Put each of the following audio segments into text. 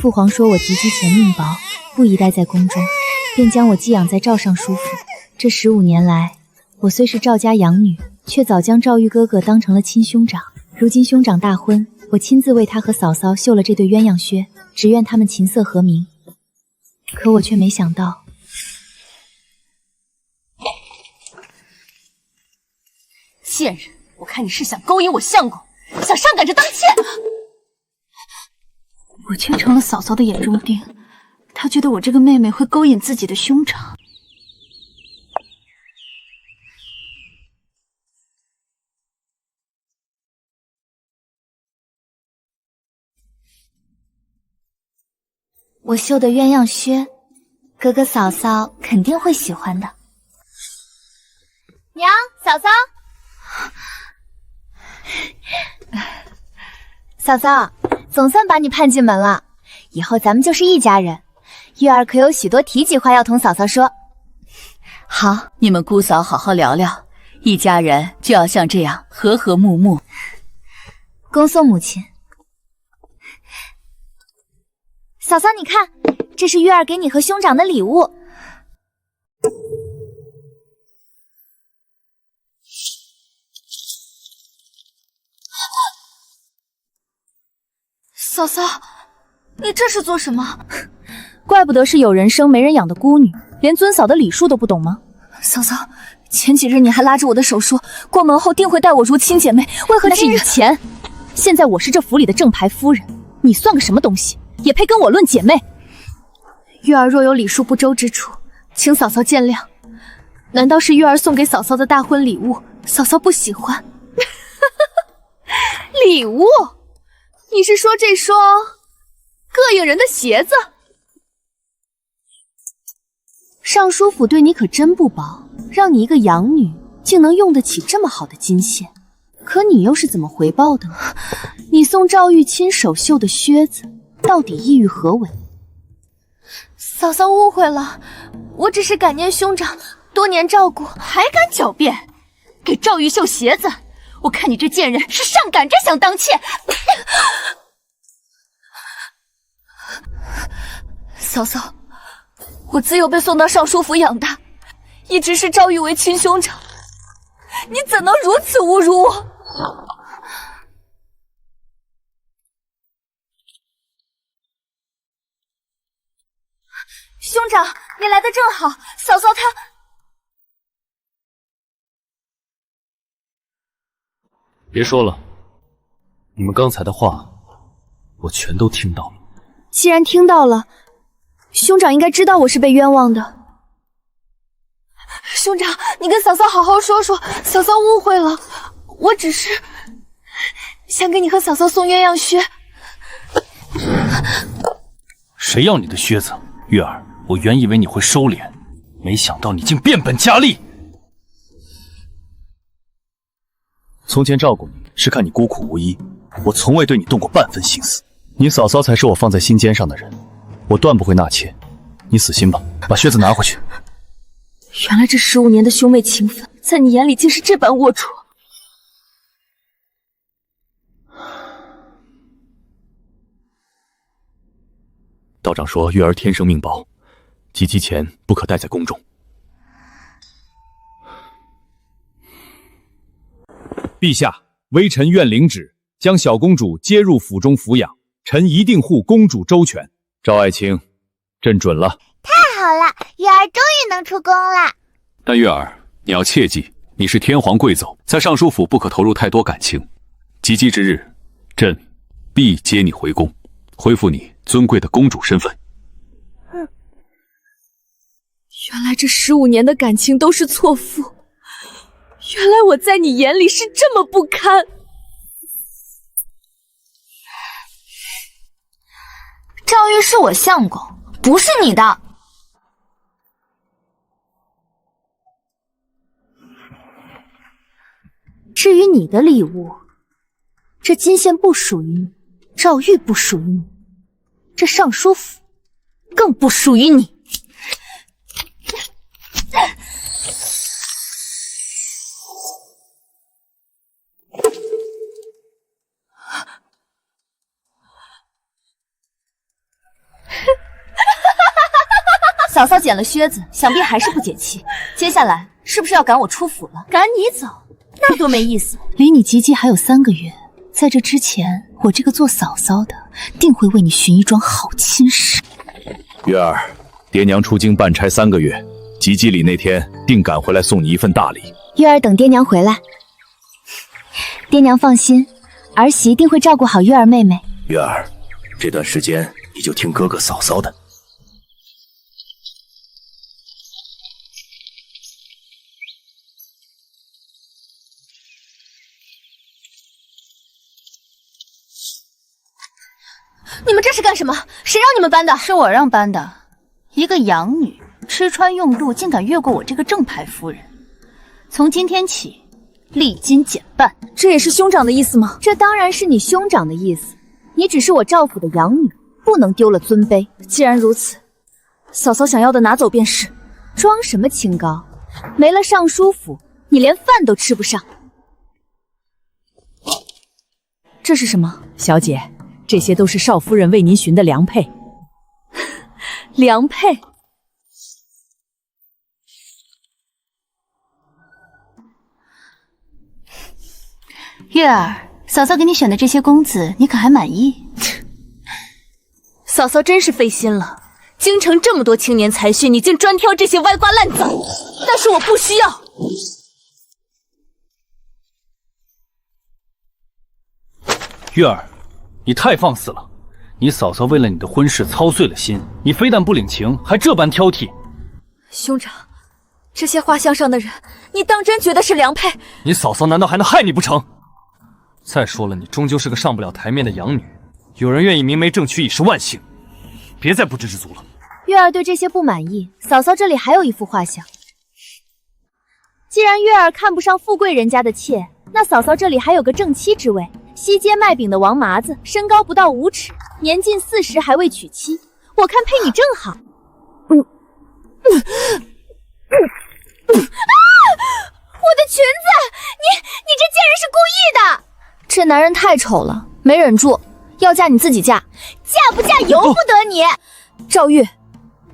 父皇说我及笄前命薄，不宜待在宫中，便将我寄养在赵尚书府。这15年来，我虽是赵家养女，却早将赵玉哥哥当成了亲兄长。如今兄长大婚，我亲自为他和嫂嫂绣了这对鸳鸯靴，只愿他们琴瑟和鸣。可我却没想到，贱人，我看你是想勾引我相公，想上赶着当妾。我却成了嫂嫂的眼中钉，她觉得我这个妹妹会勾引自己的兄长。我绣的鸳鸯靴，哥哥嫂嫂肯定会喜欢的。娘，嫂嫂，嫂嫂，总算把你盼进门了，以后咱们就是一家人。玉儿可有许多提己话要同嫂嫂说。好，你们姑嫂好好聊聊，一家人就要像这样和和睦睦。恭送母亲。嫂嫂，你看，这是玉儿给你和兄长的礼物。嫂嫂，你这是做什么？怪不得是有人生没人养的孤女，连尊嫂的礼数都不懂吗？嫂嫂，前几日你还拉着我的手说，过门后定会待我如亲姐妹，为何今日？那是以前，现在我是这府里的正牌夫人，你算个什么东西，也配跟我论姐妹？玉儿若有礼数不周之处，请嫂嫂见谅。难道是玉儿送给嫂嫂的大婚礼物，嫂嫂不喜欢？礼物？你是说这双膈应人的鞋子？尚书府对你可真不薄，让你一个养女竟能用得起这么好的金线。可你又是怎么回报的呢？你送赵玉亲手绣的靴子，到底意欲何为？嫂嫂误会了，我只是感念兄长多年照顾。还敢狡辩，给赵玉绣鞋子？我看你这贱人是上赶着想当妾。嫂嫂，我自幼被送到尚书府养大，一直视赵玉为亲兄长，你怎能如此侮辱我？兄长，你来的正好，嫂嫂她……别说了，你们刚才的话，我全都听到了。既然听到了，兄长应该知道我是被冤枉的。兄长，你跟嫂嫂好好说说，嫂嫂误会了，我只是想给你和嫂嫂送鸳鸯靴。谁要你的靴子？月儿，我原以为你会收敛，没想到你竟变本加厉。从前照顾你是看你孤苦无依，我从未对你动过半分心思。你嫂嫂才是我放在心尖上的人，我断不会纳妾。你死心吧，把靴子拿回去。原来这15年的兄妹情分，在你眼里竟是这般龌龊。道长说月儿天生命薄，及笄前不可待在宫中。陛下，微臣愿领旨，将小公主接入府中抚养，臣一定护公主周全。赵爱卿，朕准了。太好了，月儿终于能出宫了。但月儿，你要切记，你是天皇贵胄，在尚书府不可投入太多感情。及笄之日，朕必接你回宫，恢复你尊贵的公主身份。原来这15年的感情都是错付，原来我在你眼里是这么不堪。赵玉是我相公，不是你的。至于你的礼物，这金线不属于你，赵玉不属于你，这尚书府更不属于你。嫂嫂捡了靴子，想必还是不解气。接下来是不是要赶我出府了？赶你走，那多没意思。离你及笄还有3个月，在这之前，我这个做嫂嫂的定会为你寻一桩好亲事。月儿，爹娘出京办差3个月，及笄礼那天定赶回来送你一份大礼。月儿等爹娘回来。爹娘放心，儿媳一定会照顾好月儿妹妹。月儿，这段时间你就听哥哥嫂嫂的。你们这是干什么？谁让你们搬的？是我让搬的。一个养女吃穿用度竟敢越过我这个正牌夫人，从今天起立金减半。这也是兄长的意思吗？这当然是你兄长的意思。你只是我赵府的养女，不能丢了尊卑。既然如此，嫂嫂想要的拿走便是。装什么清高？没了尚书府，你连饭都吃不上。这是什么？小姐，这些都是少夫人为您寻的良配。良配？月儿，嫂嫂给你选的这些公子，你可还满意？嫂嫂真是费心了，京城这么多青年才俊，你竟专挑这些歪瓜烂枣。但是我不需要。月儿，你太放肆了！你嫂嫂为了你的婚事操碎了心，你非但不领情，还这般挑剔。兄长，这些画像上的人，你当真觉得是良配？你嫂嫂难道还能害你不成？再说了，你终究是个上不了台面的养女，有人愿意明媒正娶已是万幸，别再不知知足了。月儿对这些不满意，嫂嫂这里还有一幅画像。既然月儿看不上富贵人家的妾，那嫂嫂这里还有个正妻之位。西街卖饼的王麻子，身高不到5尺，年近40还未娶妻，我看配你正好。我的裙子！你这贱人是故意的！这男人太丑了，没忍住，要嫁你自己嫁，嫁不嫁由不得你。赵玉，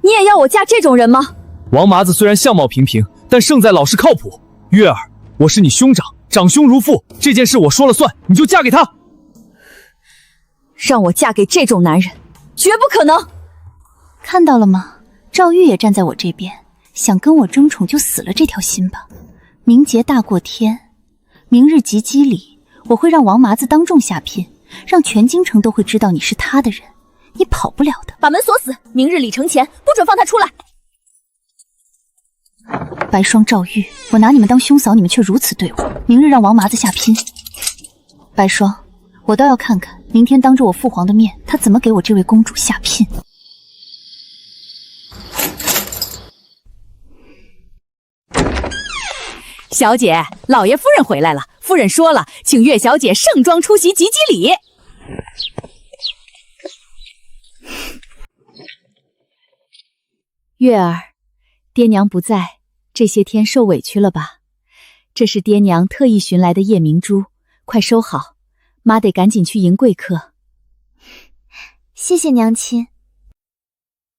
你也要我嫁这种人吗？王麻子虽然相貌平平，但胜在老实靠谱。月儿，我是你兄长，长兄如父，这件事我说了算，你就嫁给他。让我嫁给这种男人，绝不可能。看到了吗？赵玉也站在我这边，想跟我争宠就死了这条心吧。名节大过天，明日及笄礼，我会让王麻子当众下聘，让全京城都会知道你是他的人，你跑不了的。把门锁死，明日礼成前，不准放他出来。白霜、赵玉，我拿你们当兄嫂，你们却如此对我。明日让王麻子下聘。白霜，我倒要看看，明天当着我父皇的面，他怎么给我这位公主下聘。小姐，老爷夫人回来了。夫人说了，请月小姐盛装出席及笄礼。月儿，爹娘不在，这些天受委屈了吧？这是爹娘特意寻来的夜明珠，快收好，妈得赶紧去迎贵客。谢谢娘亲。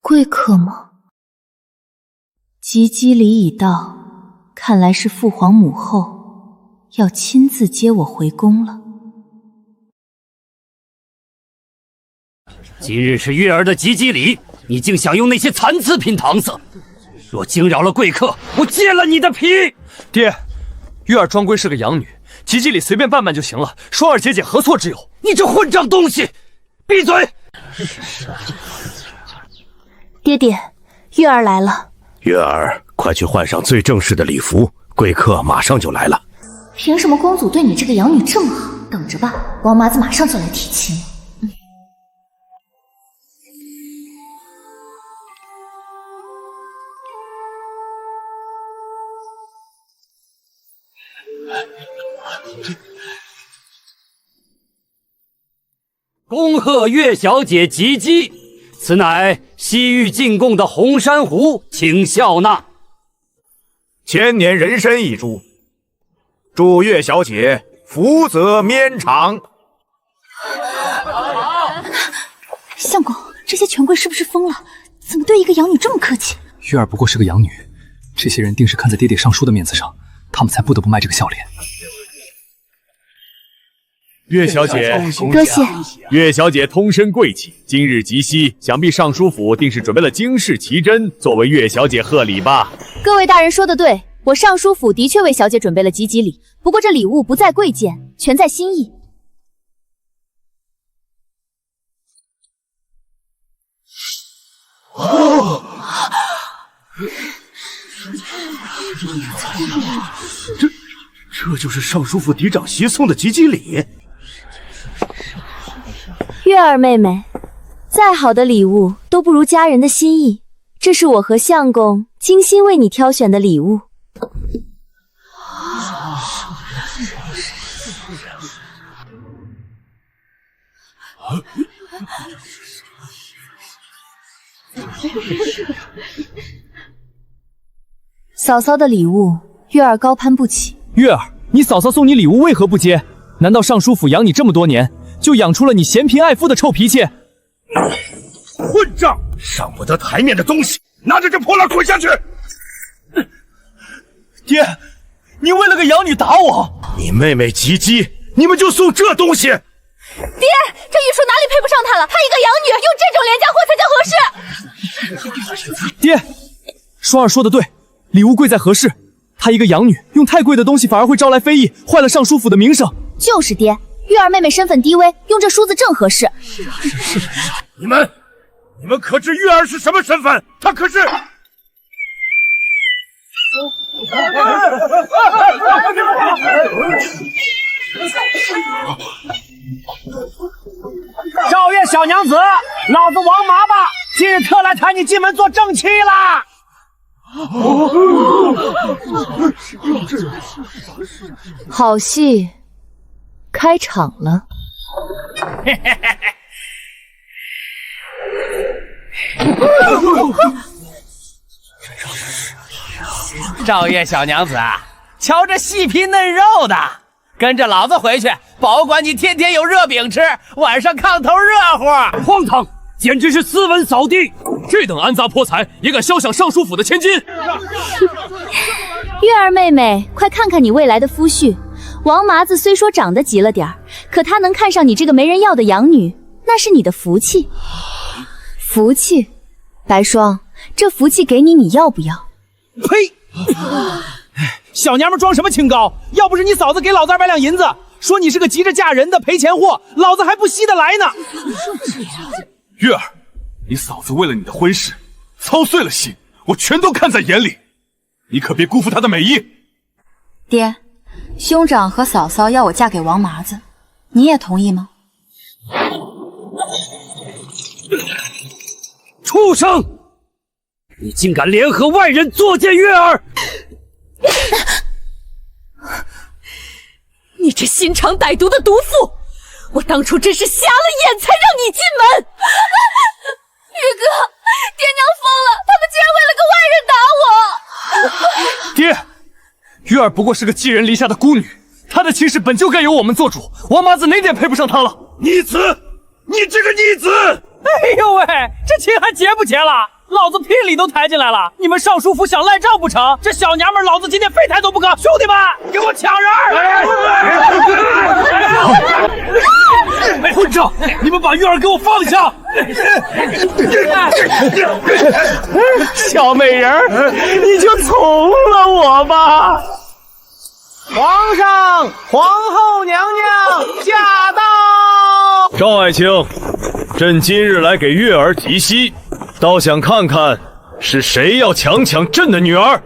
贵客吗？及笄礼已到，看来是父皇母后要亲自接我回宫了。今日是月儿的及笄礼，你竟想用那些残次品搪塞，若惊扰了贵客，我揭了你的皮！爹，月儿终归是个养女，及笄礼随便办办就行了，双儿姐姐何错之有？你这混账东西，闭嘴！爹爹，月儿来了。月儿，快去换上最正式的礼服，贵客马上就来了。凭什么公主对你这个养女这么好？等着吧，王麻子马上就来提亲。恭贺月小姐及笄，此乃西域进贡的红珊瑚，请笑纳。千年人参一株，祝月小姐福泽绵长。相公，这些权贵是不是疯了？怎么对一个养女这么客气？月儿不过是个养女，这些人定是看在爹爹上书的面子上，他们才不得不卖这个笑脸。月小姐，多谢。月小姐通身贵气，今日及羲，想必尚书府定是准备了惊世奇珍，作为月小姐贺礼吧。各位大人说的对，我尚书府的确为小姐准备了吉吉礼，不过这礼物不在贵贱，全在心意。这就是尚书府嫡长媳送的吉吉礼。月儿妹妹，再好的礼物都不如家人的心意，这是我和相公精心为你挑选的礼物。嫂嫂的礼物，月儿高攀不起。月儿，你嫂嫂送你礼物为何不接？难道尚书府养你这么多年，就养出了你嫌贫爱富的臭脾气？混账！上不得台面的东西，拿着这破烂滚下去！爹，你为了个养女打我！你妹妹及笄，你们就送这东西？爹，这玉树哪里配不上她了？她一个养女，用这种廉价货才叫合适。爹，双儿说的对，礼物贵在合适。她一个养女，用太贵的东西反而会招来非议，坏了尚书府的名声。就是爹，月儿妹妹身份低微，用这梳子正合适。你们可知月儿是什么身份？她可是……赵月小娘子，老子王麻子今日特来抬你进门做正妻啦！好戏开场了。赵月小娘子啊，瞧这细皮嫩肉的，跟着老子回去，保管你天天有热饼吃，晚上炕头热乎。荒唐，简直是斯文扫地！这等安杂泼财，也敢肖想尚书府的千金？月儿妹妹，快看看你未来的夫婿，王麻子虽说长得急了点儿，可他能看上你这个没人要的养女，那是你的福气。福气，白霜，这福气给你，你要不要？呸！小娘们装什么清高？要不是你嫂子给老子200两银子，说你是个急着嫁人的赔钱货，老子还不稀得来呢。月儿，你嫂子为了你的婚事操碎了心，我全都看在眼里，你可别辜负她的美意。爹，兄长和嫂嫂要我嫁给王麻子，你也同意吗？畜生！你竟敢联合外人作践月儿！你这心肠歹毒的毒妇！我当初真是瞎了眼才让你进门。玉哥，爹娘疯了，他们竟然为了个外人打我！爹，月儿不过是个寄人篱下的孤女，她的亲事本就该由我们做主，王麻子哪点配不上她了？逆子，你这个逆子！哎呦喂，这亲还结不结了？老子聘礼都抬进来了，你们尚书府想赖账不成？这小娘们，老子今天非抬都不可！兄弟们，给我抢人！混账！你们把月儿给我放下！小美人儿，你就从了我吧！皇上，皇后娘娘驾到！赵爱卿，朕今日来给月儿提膝，倒想看看是谁要强朕的女儿。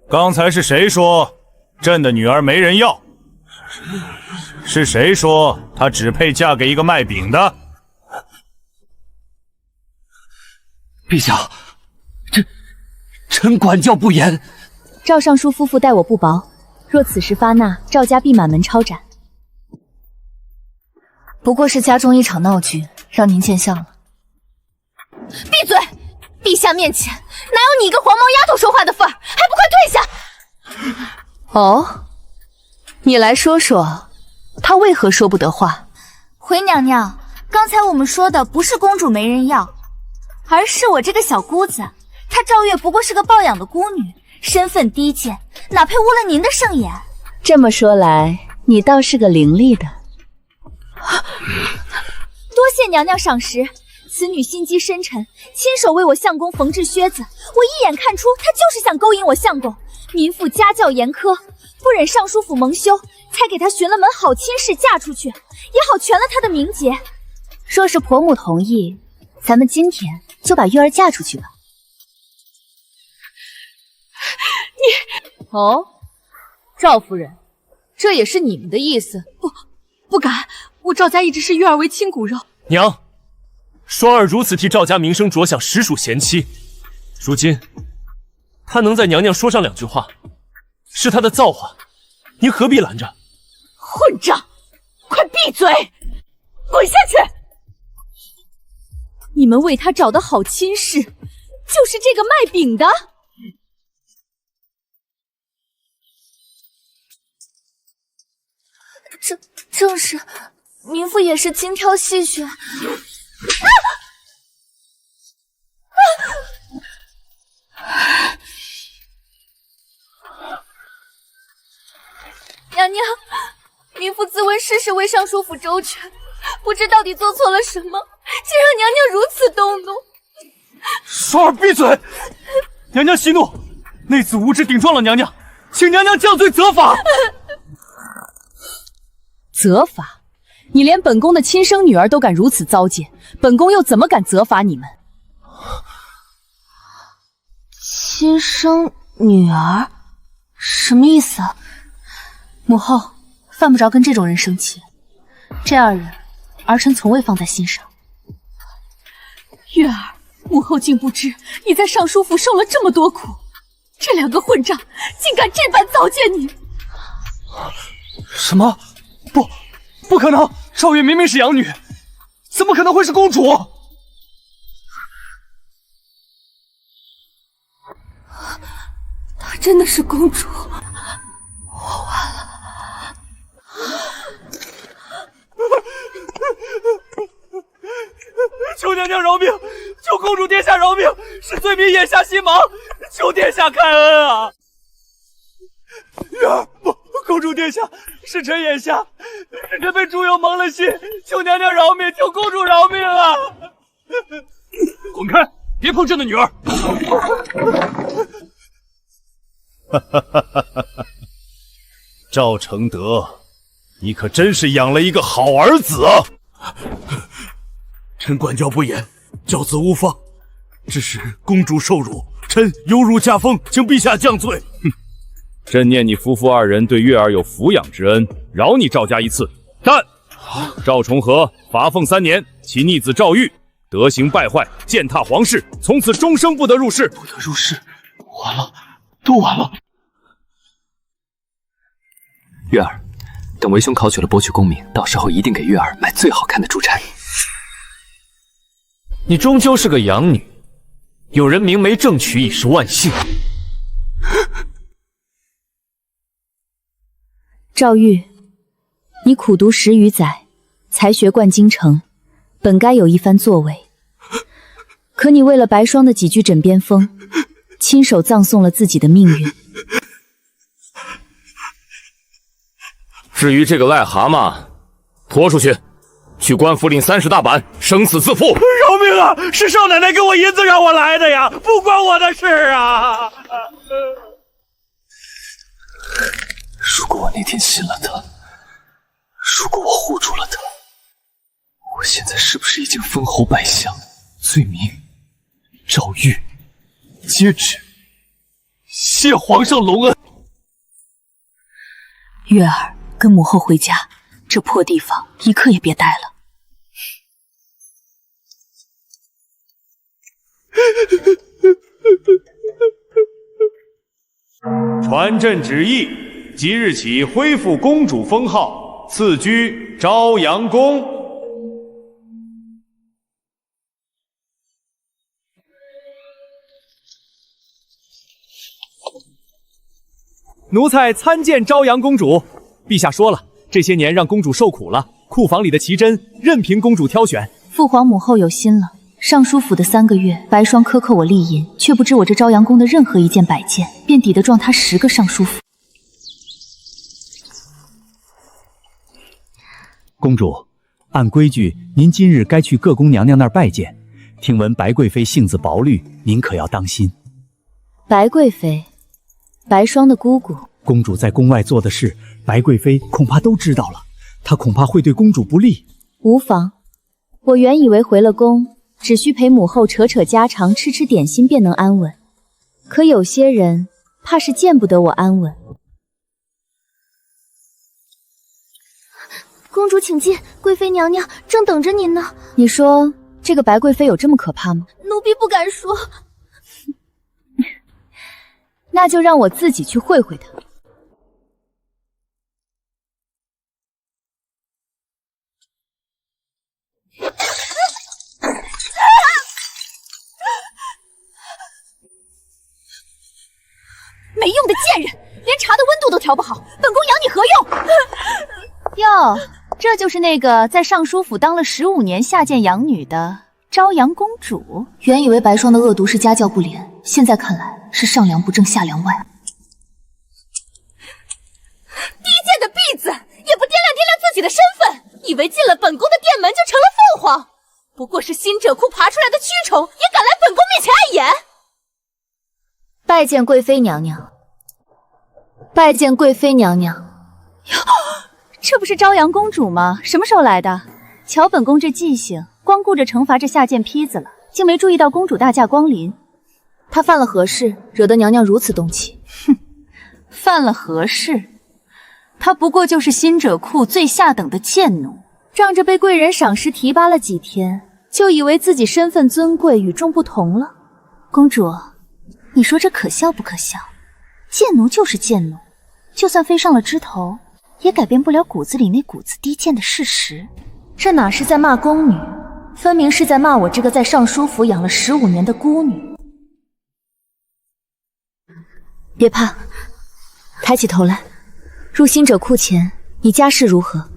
刚才是谁说朕的女儿没人要？是谁说她只配嫁给一个卖饼的？陛下，臣管教不严。赵尚书夫妇待我不薄，若此时发难，赵家必满门抄斩。不过是家中一场闹剧，让您见笑了。闭嘴！陛下面前哪有你一个黄毛丫头说话的份儿？还不快退下！哦，你来说说，他为何说不得话？回娘娘，刚才我们说的不是公主没人要，而是我这个小姑子，她赵月不过是个抱养的孤女，身份低贱，哪配误了您的圣眼？这么说来，你倒是个伶俐的。多谢娘娘赏识，此女心机深沉，亲手为我相公缝制靴子，我一眼看出她就是想勾引我相公。民妇家教严苛，不忍尚书府蒙羞，才给她寻了门好亲事嫁出去，也好全了她的名节。若是婆母同意，咱们今天就把月儿嫁出去吧。你哦，赵夫人，这也是你们的意思？不敢，我赵家一直视月儿为亲骨肉。娘，双儿如此替赵家名声着想，实属贤妻。如今她能在娘娘说上两句话，是她的造化，您何必拦着？混账！快闭嘴，滚下去！你们为他找的好亲事，就是这个卖饼的。正是，民妇也是精挑细选。娘娘，民妇自问事事为尚书府周全，不知到底做错了什么，竟让娘娘如此动怒。双儿闭嘴！娘娘息怒，那子无知顶撞了娘娘，请娘娘降罪责罚。责罚？你连本宫的亲生女儿都敢如此糟践，本宫又怎么敢责罚你们？亲生女儿？什么意思啊？母后，犯不着跟这种人生气。这二人，儿臣从未放在心上。月儿，母后竟不知你在尚书府受了这么多苦，这两个混账竟敢这般糟践你！什么？不可能！赵月明明是养女，怎么可能会是公主？她真的是公主！求娘娘饶命！求公主殿下饶命！是罪民眼下心盲，求殿下开恩啊！月儿，不，公主殿下，是臣眼瞎，是臣被猪油蒙了心，求娘娘饶命，求公主饶命啊！滚开，别碰朕的女儿！赵承德，你可真是养了一个好儿子啊！臣管教不严，教子无方，致使公主受辱，臣有辱家风，请陛下降罪。朕念你夫妇二人对月儿有抚养之恩，饶你赵家一次。但赵重和罚俸3年，其逆子赵玉德行败坏，践踏皇室，从此终生不得入室。不得入室，完了，都完了。月儿，等为兄考取了博取功名，到时候一定给月儿买最好看的珠钗。你终究是个养女，有人明媒正娶已是万幸。赵玉，你苦读10余载，才学冠京城，本该有一番作为。可你为了白霜的几句枕边风，亲手葬送了自己的命运。至于这个癞蛤蟆，拖出去，去官府领30大板，生死自负。饶命啊！是少奶奶给我银子让我来的呀，不关我的事啊！如果我那天信了他，如果我护住了他，我现在是不是已经封侯拜相，罪名赵玉，接旨谢皇上隆恩。月儿，跟母后回家，这破地方一刻也别待了。传朕旨意，即日起恢复公主封号，赐居朝阳宫。奴才参见朝阳公主。陛下说了，这些年让公主受苦了，库房里的奇珍任凭公主挑选。父皇母后有心了。尚书府的3个月，白霜苛刻我丽尹，却不知我这朝阳宫的任何一件摆件，便抵得撞他10个尚书府。公主，按规矩，您今日该去各宫娘娘那儿拜见。听闻白贵妃性子薄虑，您可要当心。白贵妃，白霜的姑姑。公主在宫外做的事，白贵妃恐怕都知道了，她恐怕会对公主不利。无妨，我原以为回了宫，只需陪母后扯扯家常，吃吃点心便能安稳。可有些人怕是见不得我安稳。公主请进，贵妃娘娘正等着您呢。你说这个白贵妃有这么可怕吗？奴婢不敢说。那就让我自己去会会她。没用的贱人，连茶的温度都调不好，本宫养你何用？哟，这就是那个在尚书府当了15年下贱养女的朝阳公主。原以为白霜的恶毒是家教不廉，现在看来是上梁不正下梁歪。低贱的婢子，也不掂量自己的身份，以为进了本宫的殿门就成了凤凰，不过是新者库爬出来的蛆虫，也敢来本宫面前碍眼。拜见贵妃娘娘，拜见贵妃娘娘。哟，这不是朝阳公主吗？什么时候来的？瞧本宫这记性，光顾着惩罚这下贱坯子了，竟没注意到公主大驾光临。她犯了何事，惹得娘娘如此动气？哼，犯了何事？她不过就是新者库最下等的贱奴，仗着被贵人赏识提拔了几天，就以为自己身份尊贵与众不同了。公主，你说这可笑不可笑？贱奴就是贱奴，就算飞上了枝头，也改变不了骨子里那股子低贱的事实。这哪是在骂宫女，分明是在骂我这个在尚书府养了15年的孤女。别怕，抬起头来。入新者库前，你家世如何？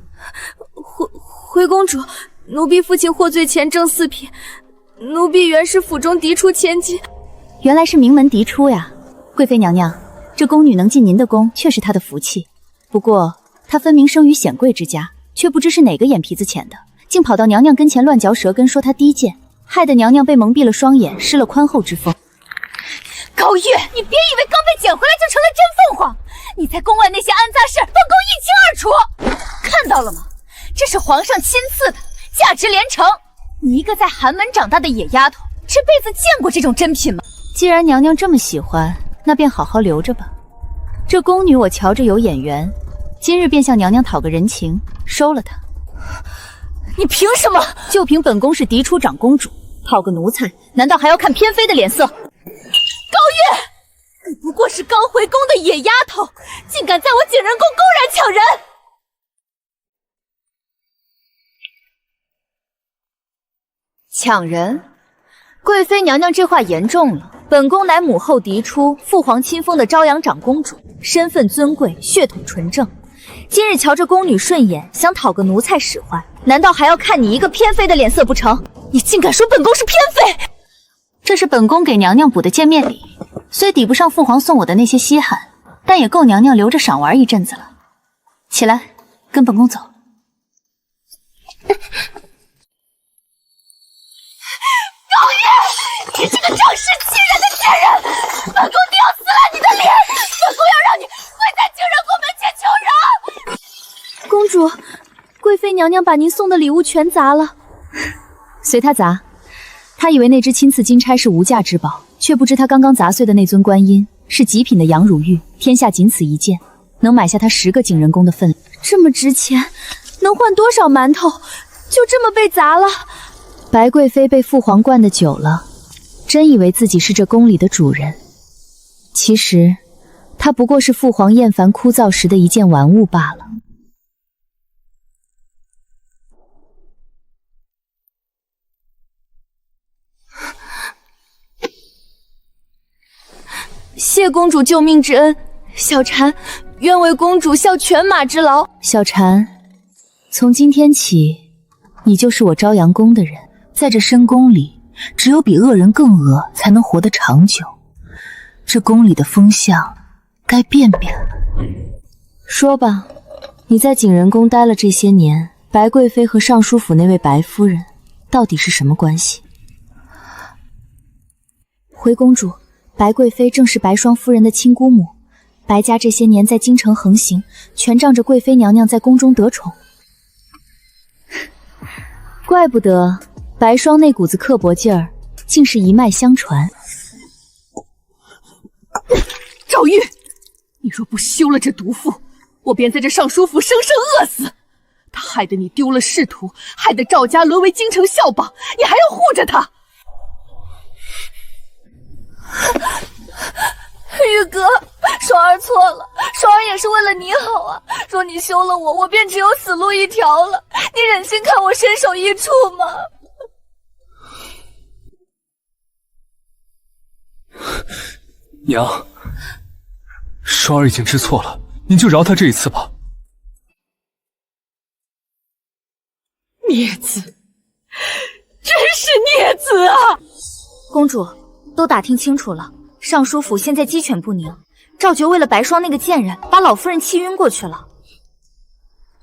回公主，奴婢父亲获罪前正4品，奴婢原是府中嫡出千金。原来是名门嫡出呀，贵妃娘娘，这宫女能进您的宫，却是她的福气。不过她分明生于显贵之家，却不知是哪个眼皮子浅的，竟跑到娘娘跟前乱嚼舌根，说她低贱，害得娘娘被蒙蔽了双眼，失了宽厚之风。高月，你别以为刚被捡回来就成了真凤凰，你在宫外那些肮脏事，本宫一清二楚。看到了吗？这是皇上亲赐的，价值连城。你一个在寒门长大的野丫头，这辈子见过这种珍品吗？既然娘娘这么喜欢，那便好好留着吧。这宫女我瞧着有眼缘，今日便向娘娘讨个人情，收了她。你凭什么？就凭本宫是嫡出长公主，讨个奴才，难道还要看偏妃的脸色？高月，你不过是刚回宫的野丫头，竟敢在我景仁宫公然抢人！抢人？贵妃娘娘这话严重了。本宫乃母后嫡出，父皇亲封的朝阳长公主，身份尊贵，血统纯正。今日瞧着宫女顺眼，想讨个奴才使唤，难道还要看你一个偏妃的脸色不成？你竟敢说本宫是偏妃！这是本宫给娘娘补的见面礼，虽抵不上父皇送我的那些稀罕，但也够娘娘留着赏玩一阵子了。起来，跟本宫走。高月，你这个仗势欺人的贱人，本宫定要撕烂你的脸！本宫要让你跪在景仁宫门前求饶！公主，贵妃娘娘把您送的礼物全砸了。随她砸。她以为那只青刺金钗是无价之宝，却不知她刚刚砸碎的那尊观音是极品的羊乳玉，天下仅此一件，能买下她10个景仁宫的分量。这么值钱，能换多少馒头？就这么被砸了。白贵妃被父皇惯得久了，真以为自己是这宫里的主人。其实，她不过是父皇厌烦枯燥时的一件玩物罢了。谢公主救命之恩，小婵愿为公主效犬马之劳。小婵，从今天起，你就是我朝阳宫的人。在这深宫里，只有比恶人更恶，才能活得长久。这宫里的风向该变变了。说吧，你在景仁宫待了这些年，白贵妃和尚书府那位白夫人到底是什么关系？回公主，白贵妃正是白霜夫人的亲姑母。白家这些年在京城横行，全仗着贵妃娘娘在宫中得宠。怪不得白霜那股子刻薄劲儿，竟是一脉相传。赵玉，你若不休了这毒妇，我便在这尚书府生生饿死。他害得你丢了仕途，害得赵家沦为京城笑榜，你还要护着他？玉哥，双儿错了，双儿也是为了你好啊！若你休了我，我便只有死路一条了。你忍心看我身首异处吗？娘，双儿已经知错了，您就饶她这一次吧。孽子，真是孽子啊！公主，都打听清楚了，尚书府现在鸡犬不宁。赵觉为了白霜那个贱人，把老夫人气晕过去了。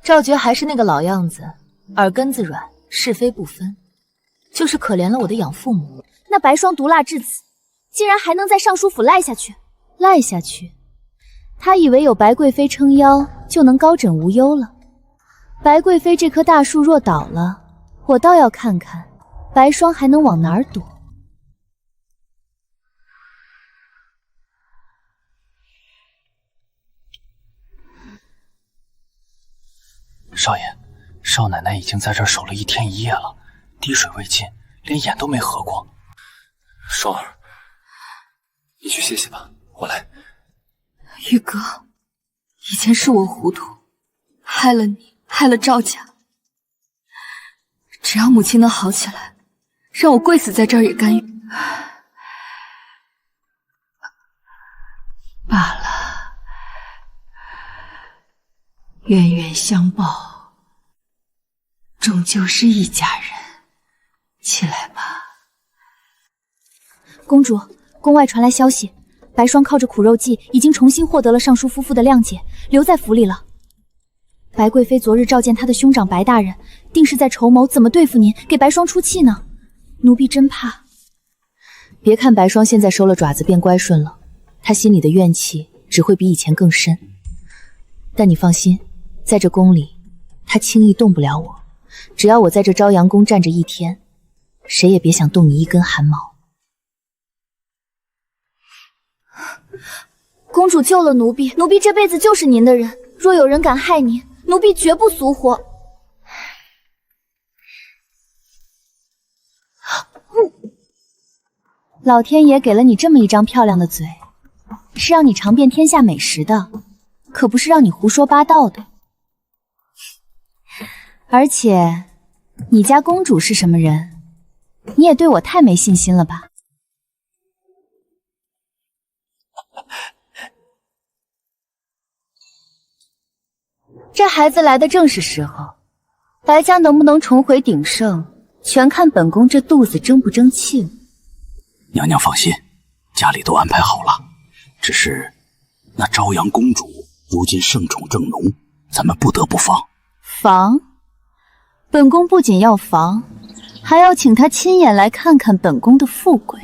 赵觉还是那个老样子，耳根子软，是非不分，就是可怜了我的养父母。那白霜毒辣至此，竟然还能在尚书府赖下去？赖下去？他以为有白贵妃撑腰就能高枕无忧了。白贵妃这棵大树若倒了，我倒要看看白霜还能往哪儿躲。少爷，少奶奶已经在这儿守了1天1夜了，滴水未进，连眼都没合过。双儿，你去歇歇吧，我来。玉哥，以前是我糊涂，害了你，害了赵家。只要母亲能好起来，让我跪死在这儿也甘愿。罢了，冤冤相报，终究是一家人。起来吧。公主，宫外传来消息，白霜靠着苦肉计已经重新获得了尚书夫妇的谅解，留在府里了。白贵妃昨日召见她的兄长白大人，定是在筹谋怎么对付您，给白霜出气呢。奴婢真怕。别看白霜现在收了爪子变乖顺了，她心里的怨气只会比以前更深。但你放心，在这宫里，她轻易动不了我。只要我在这朝阳宫站着1天，谁也别想动你一根汗毛。公主救了奴婢，奴婢这辈子就是您的人。若有人敢害您，奴婢绝不俗活。老天爷给了你这么一张漂亮的嘴，是让你尝遍天下美食的，可不是让你胡说八道的。而且，你家公主是什么人？你也对我太没信心了吧？这孩子来的正是时候，白家能不能重回鼎盛，全看本宫这肚子争不争气了。娘娘放心，家里都安排好了，只是那朝阳公主如今盛宠正浓，咱们不得不防。防？本宫不仅要防，还要请她亲眼来看看本宫的富贵。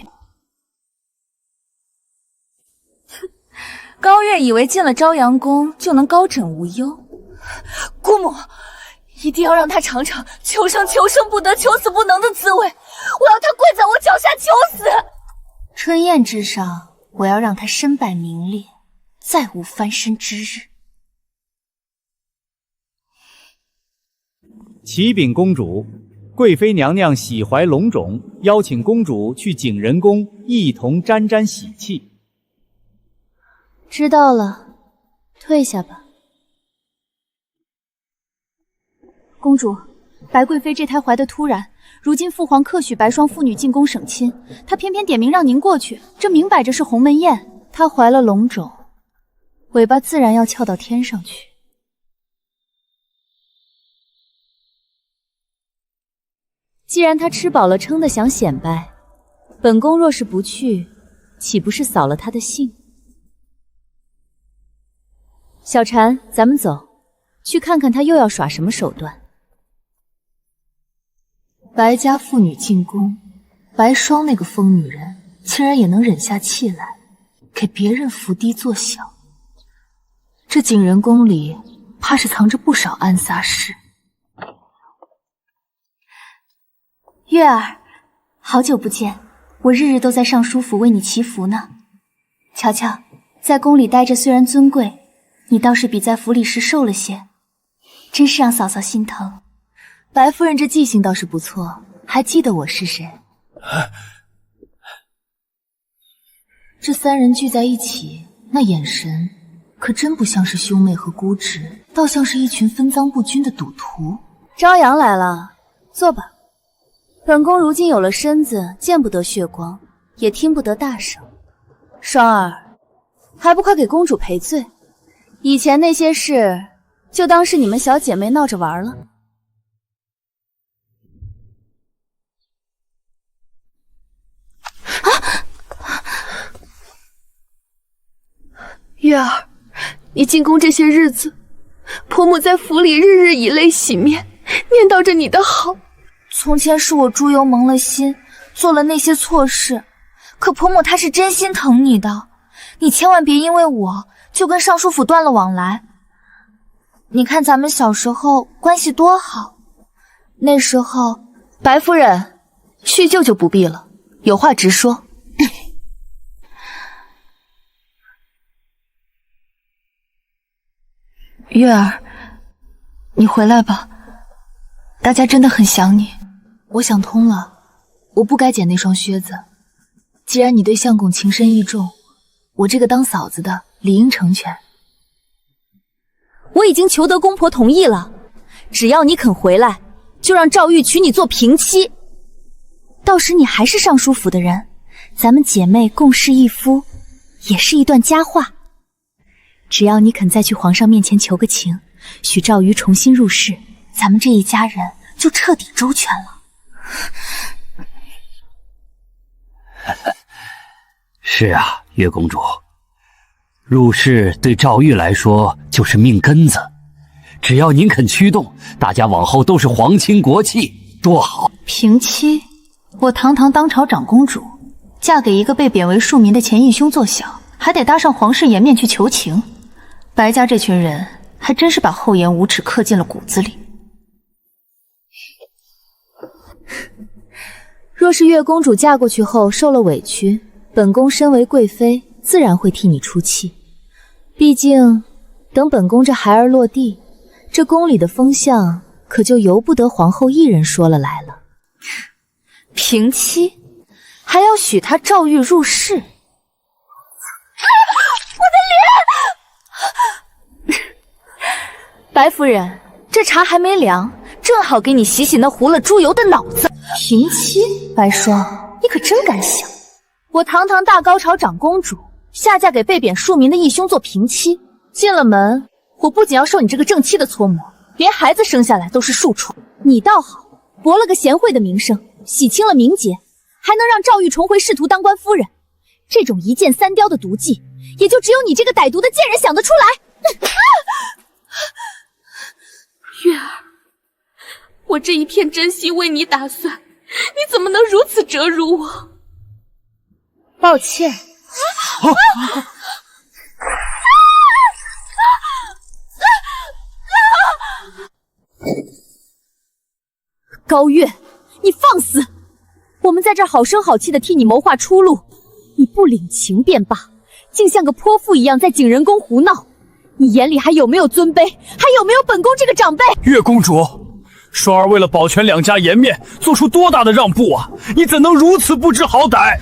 高月以为进了朝阳宫就能高枕无忧。姑母，一定要让他尝尝求生不得，求死不能的滋味。我要他跪在我脚下求死。春宴之上，我要让他身败名裂，再无翻身之日。启禀公主，贵妃娘娘喜怀龙种，邀请公主去景仁宫一同沾沾喜气。知道了，退下吧。公主，白贵妃这胎怀得突然，如今父皇特许白霜父女进宫省亲，她偏偏点名让您过去，这明摆着是鸿门宴。她怀了龙种，尾巴自然要翘到天上去。既然他吃饱了撑的想显摆，本宫若是不去，岂不是扫了他的兴？小婵，咱们走，去看看他又要耍什么手段。白家妇女进宫，白霜那个疯女人竟然也能忍下气来，给别人伏低作小。这景仁宫里怕是藏着不少暗撒事。月儿，好久不见，我日日都在尚书府为你祈福呢。瞧瞧，在宫里待着虽然尊贵，你倒是比在府里时瘦了些，真是让嫂嫂心疼。白夫人这记性倒是不错，还记得我是谁。这三人聚在一起，那眼神可真不像是兄妹和姑侄，倒像是一群分赃不均的赌徒。朝阳来了，坐吧。本宫如今有了身子，见不得血光，也听不得大声。双儿，还不快给公主赔罪？以前那些事，就当是你们小姐妹闹着玩了。月儿，你进宫这些日子，婆母在府里日日以泪洗面，念叨着你的好。从前是我猪油蒙了心，做了那些错事，可婆母她是真心疼你的，你千万别因为我就跟尚书府断了往来。你看咱们小时候关系多好，那时候……白夫人，叙旧就不必了，有话直说。月儿，你回来吧，大家真的很想你。我想通了，我不该捡那双靴子。既然你对相公情深意重，我这个当嫂子的理应成全。我已经求得公婆同意了，只要你肯回来，就让赵玉娶你做平妻。到时你还是尚书府的人，咱们姐妹共侍一夫，也是一段佳话。只要你肯再去皇上面前求个情，许赵瑜重新入仕，咱们这一家人就彻底周全了。是啊，月公主，入仕对赵玉来说就是命根子，只要您肯驱动，大家往后都是皇亲国戚，多好。平妻，我堂堂当朝长公主，嫁给一个被贬为庶民的前义兄做小，还得搭上皇室颜面去求情。白家这群人还真是把厚颜无耻刻进了骨子里。若是月公主嫁过去后受了委屈，本宫身为贵妃，自然会替你出气。毕竟，等本宫这孩儿落地，这宫里的风向可就由不得皇后一人说了来了。平妻，还要许她赵玉入仕？我的脸！白夫人，这茶还没凉，正好给你洗洗那糊了猪油的脑子。平妻，白霜，你可真敢想！我堂堂大高朝长公主，下嫁给被贬庶民的义兄做平妻，进了门，我不仅要受你这个正妻的搓磨，连孩子生下来都是庶出。你倒好，博了个贤惠的名声，洗清了名节，还能让赵玉重回仕途当官夫人。这种一箭三雕的毒计，也就只有你这个歹毒的贱人想得出来。月儿，我这一片真心为你打算，你怎么能如此折辱我？抱歉。高月，你放肆！我们在这儿好声好气的替你谋划出路，你不领情便罢，竟像个泼妇一样在景仁宫胡闹。你眼里还有没有尊卑？还有没有本宫这个长辈？月公主，双儿为了保全两家颜面，做出多大的让步啊！你怎能如此不知好歹？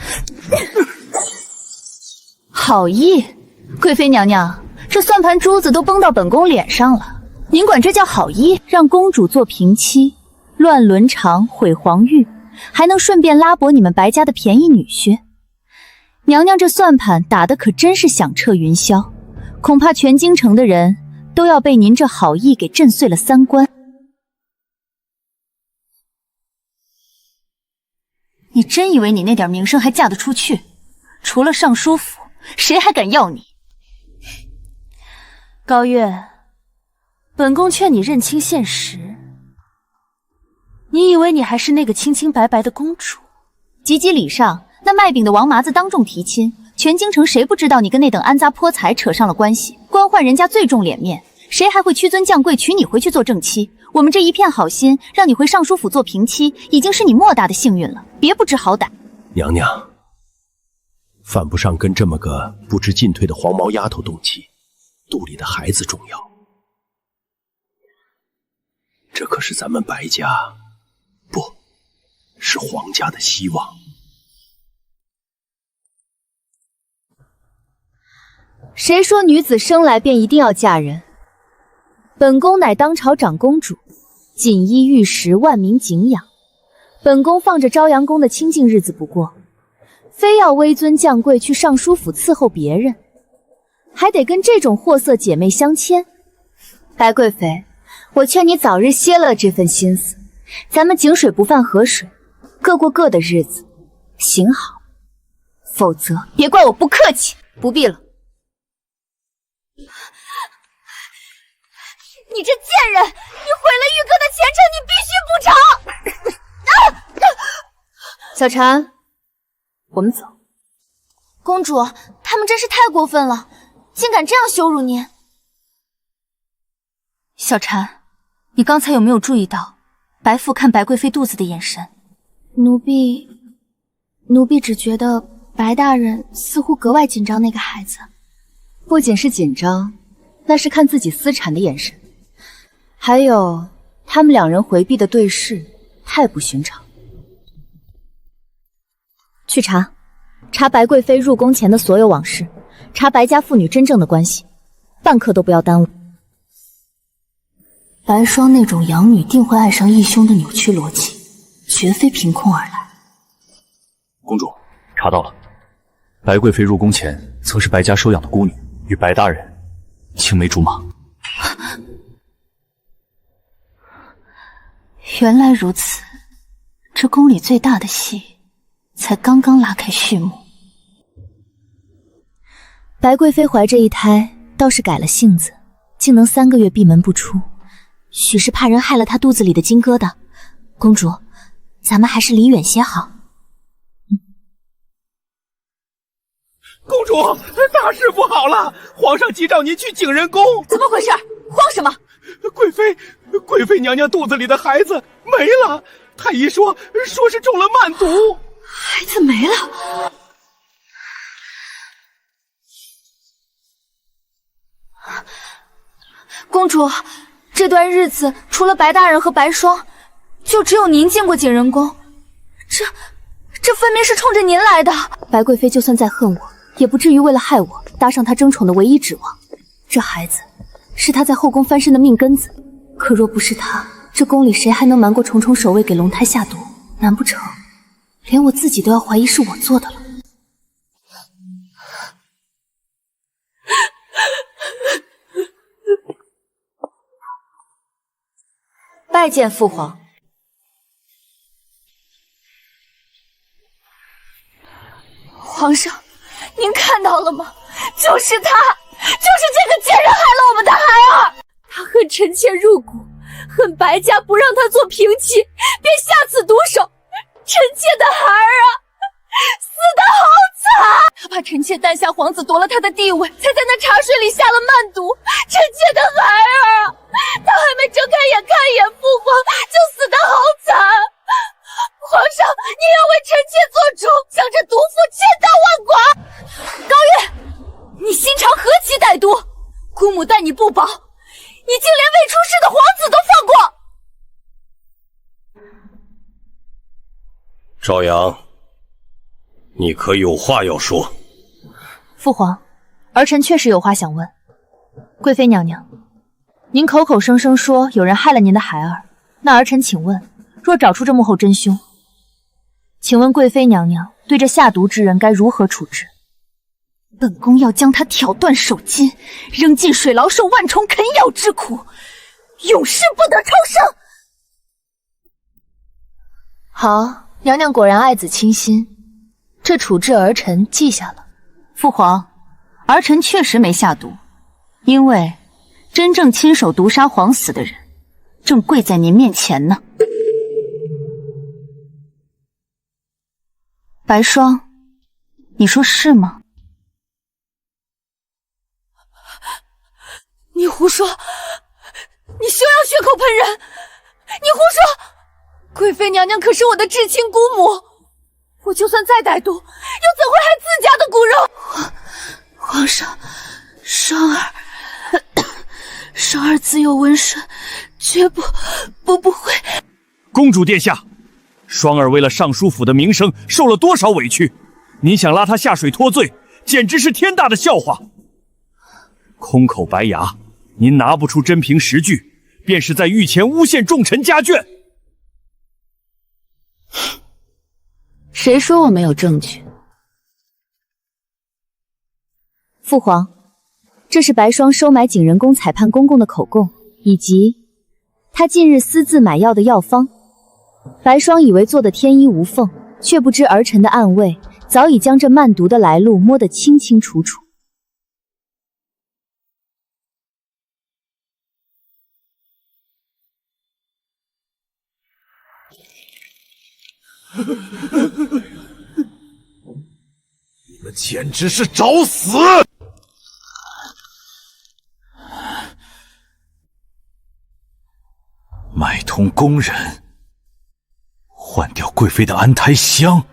好意，贵妃娘娘，这算盘珠子都崩到本宫脸上了，您管这叫好意？让公主做平妻，乱伦常，毁皇誉，还能顺便拉薄你们白家的便宜女婿。娘娘这算盘打得可真是响彻云霄，恐怕全京城的人都要被您这好意给震碎了三观。你真以为你那点名声还嫁得出去？除了尚书府，谁还敢要你？高月，本宫劝你认清现实。你以为你还是那个清清白白的公主？及笄礼上，那卖饼的王麻子当众提亲，全京城谁不知道你跟那等安杂泼财扯上了关系？官宦人家最重脸面，谁还会屈尊降贵娶你回去做正妻？我们这一片好心，让你回尚书府做平妻，已经是你莫大的幸运了，别不知好歹。娘娘，犯不上跟这么个不知进退的黄毛丫头动气，肚里的孩子重要。这可是咱们白家，不是皇家的希望。谁说女子生来便一定要嫁人？本宫乃当朝长公主，锦衣玉食，万民敬仰。本宫放着朝阳宫的清静日子不过，非要微尊降贵去尚书府伺候别人，还得跟这种货色姐妹相牵。白贵妃，我劝你早日歇了这份心思，咱们井水不犯河水，各过各的日子，行好。否则别怪我不客气。不必了。你这贱人，你毁了玉哥的前程，你必须补偿！小婵，我们走。公主，他们真是太过分了，竟敢这样羞辱您！小婵，你刚才有没有注意到白父看白贵妃肚子的眼神？奴婢只觉得白大人似乎格外紧张那个孩子。不仅是紧张，那是看自己私产的眼神。还有，他们两人回避的对视太不寻常。去查白贵妃入宫前的所有往事，查白家父女真正的关系，半刻都不要耽误。白霜那种养女定会爱上义兄的扭曲逻辑，绝非凭空而来。公主，查到了，白贵妃入宫前曾是白家收养的孤女，与白大人青梅竹马。原来如此，这宫里最大的戏才刚刚拉开序幕。白贵妃怀这一胎倒是改了性子，竟能3个月闭门不出，许是怕人害了她肚子里的金疙瘩。公主，咱们还是离远些好。公主，大事不好了！皇上急召您去景仁宫。怎么回事？慌什么？贵妃娘娘肚子里的孩子没了，太医说是中了漫毒，孩子没了。公主，这段日子除了白大人和白霜，就只有您进过景仁宫，这分明是冲着您来的。白贵妃就算再恨我，也不至于为了害我搭上她争宠的唯一指望。这孩子是她在后宫翻身的命根子，可若不是她，这宫里谁还能瞒过重重守卫给龙胎下毒？难不成连我自己都要怀疑是我做的了？拜见父皇。皇上，您看到了吗？就是他，就是这个贱人害了我们的孩儿。他恨臣妾入骨，恨白家不让他做平妻，便下此毒手。臣妾的孩儿啊，死得好惨！他怕臣妾诞下皇子夺了他的地位，才在那茶水里下了漫毒。臣妾的孩儿啊，他还没睁开眼看一眼父皇，就死得好惨。皇上，您要为臣妾做主，将这毒妇千刀万剐。高月，你心肠何其歹毒！姑母待你不薄，你竟连未出世的皇子都放过。朝阳，你可有话要说？父皇，儿臣确实有话想问。贵妃娘娘，您口口声声说有人害了您的孩儿，那儿臣请问，若找出这幕后真凶，请问贵妃娘娘对这下毒之人该如何处置？本宫要将他挑断手筋，扔进水牢受万重啃咬之苦，永世不得超生。好，娘娘果然爱子倾心，这处置儿臣记下了。父皇，儿臣确实没下毒，因为真正亲手毒杀皇死的人，正跪在您面前呢。白霜，你说是吗？你胡说！你休要血口喷人！你胡说！贵妃娘娘可是我的至亲姑母，我就算再歹毒，又怎会害自家的骨肉？皇上，双儿自有温顺，绝不会。公主殿下，双儿为了尚书府的名声受了多少委屈，您想拉她下水脱罪，简直是天大的笑话。空口白牙，您拿不出真凭实据，便是在御前诬陷重臣家眷。谁说我没有证据？父皇，这是白霜收买景仁宫裁判公公的口供，以及他近日私自买药的药方。白霜以为做得天衣无缝，却不知儿臣的暗卫早已将这漫毒的来路摸得清清楚楚。你们简直是找死！买通宫人，换掉贵妃的安胎香。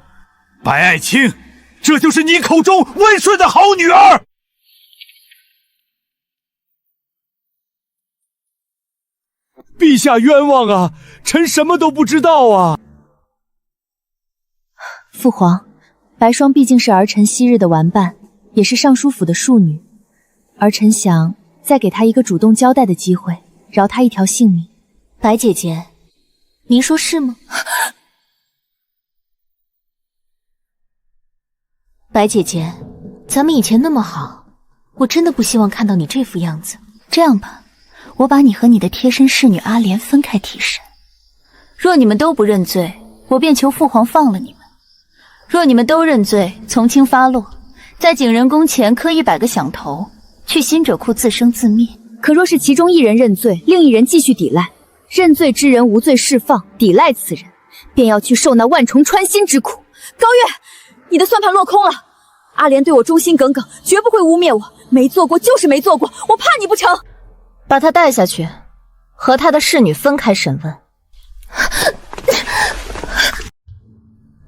白爱卿，这就是你口中温顺的好女儿。陛下冤枉啊！臣什么都不知道啊！父皇，白霜毕竟是儿臣昔日的玩伴，也是尚书府的庶女，儿臣想再给她一个主动交代的机会，饶她一条性命。白姐姐，您说是吗？白姐姐，咱们以前那么好，我真的不希望看到你这副样子。这样吧，我把你和你的贴身侍女阿莲分开提审。若你们都不认罪，我便求父皇放了你们；若你们都认罪，从轻发落，在景仁宫前刻100个响头，去辛者库自生自灭。可若是其中一人认罪，另一人继续抵赖，认罪之人无罪释放，抵赖此人便要去受那万重穿心之苦。高月，你的算盘落空了。阿莲对我忠心耿耿，绝不会污蔑我，没做过就是没做过，我怕你不成？把他带下去，和他的侍女分开审问。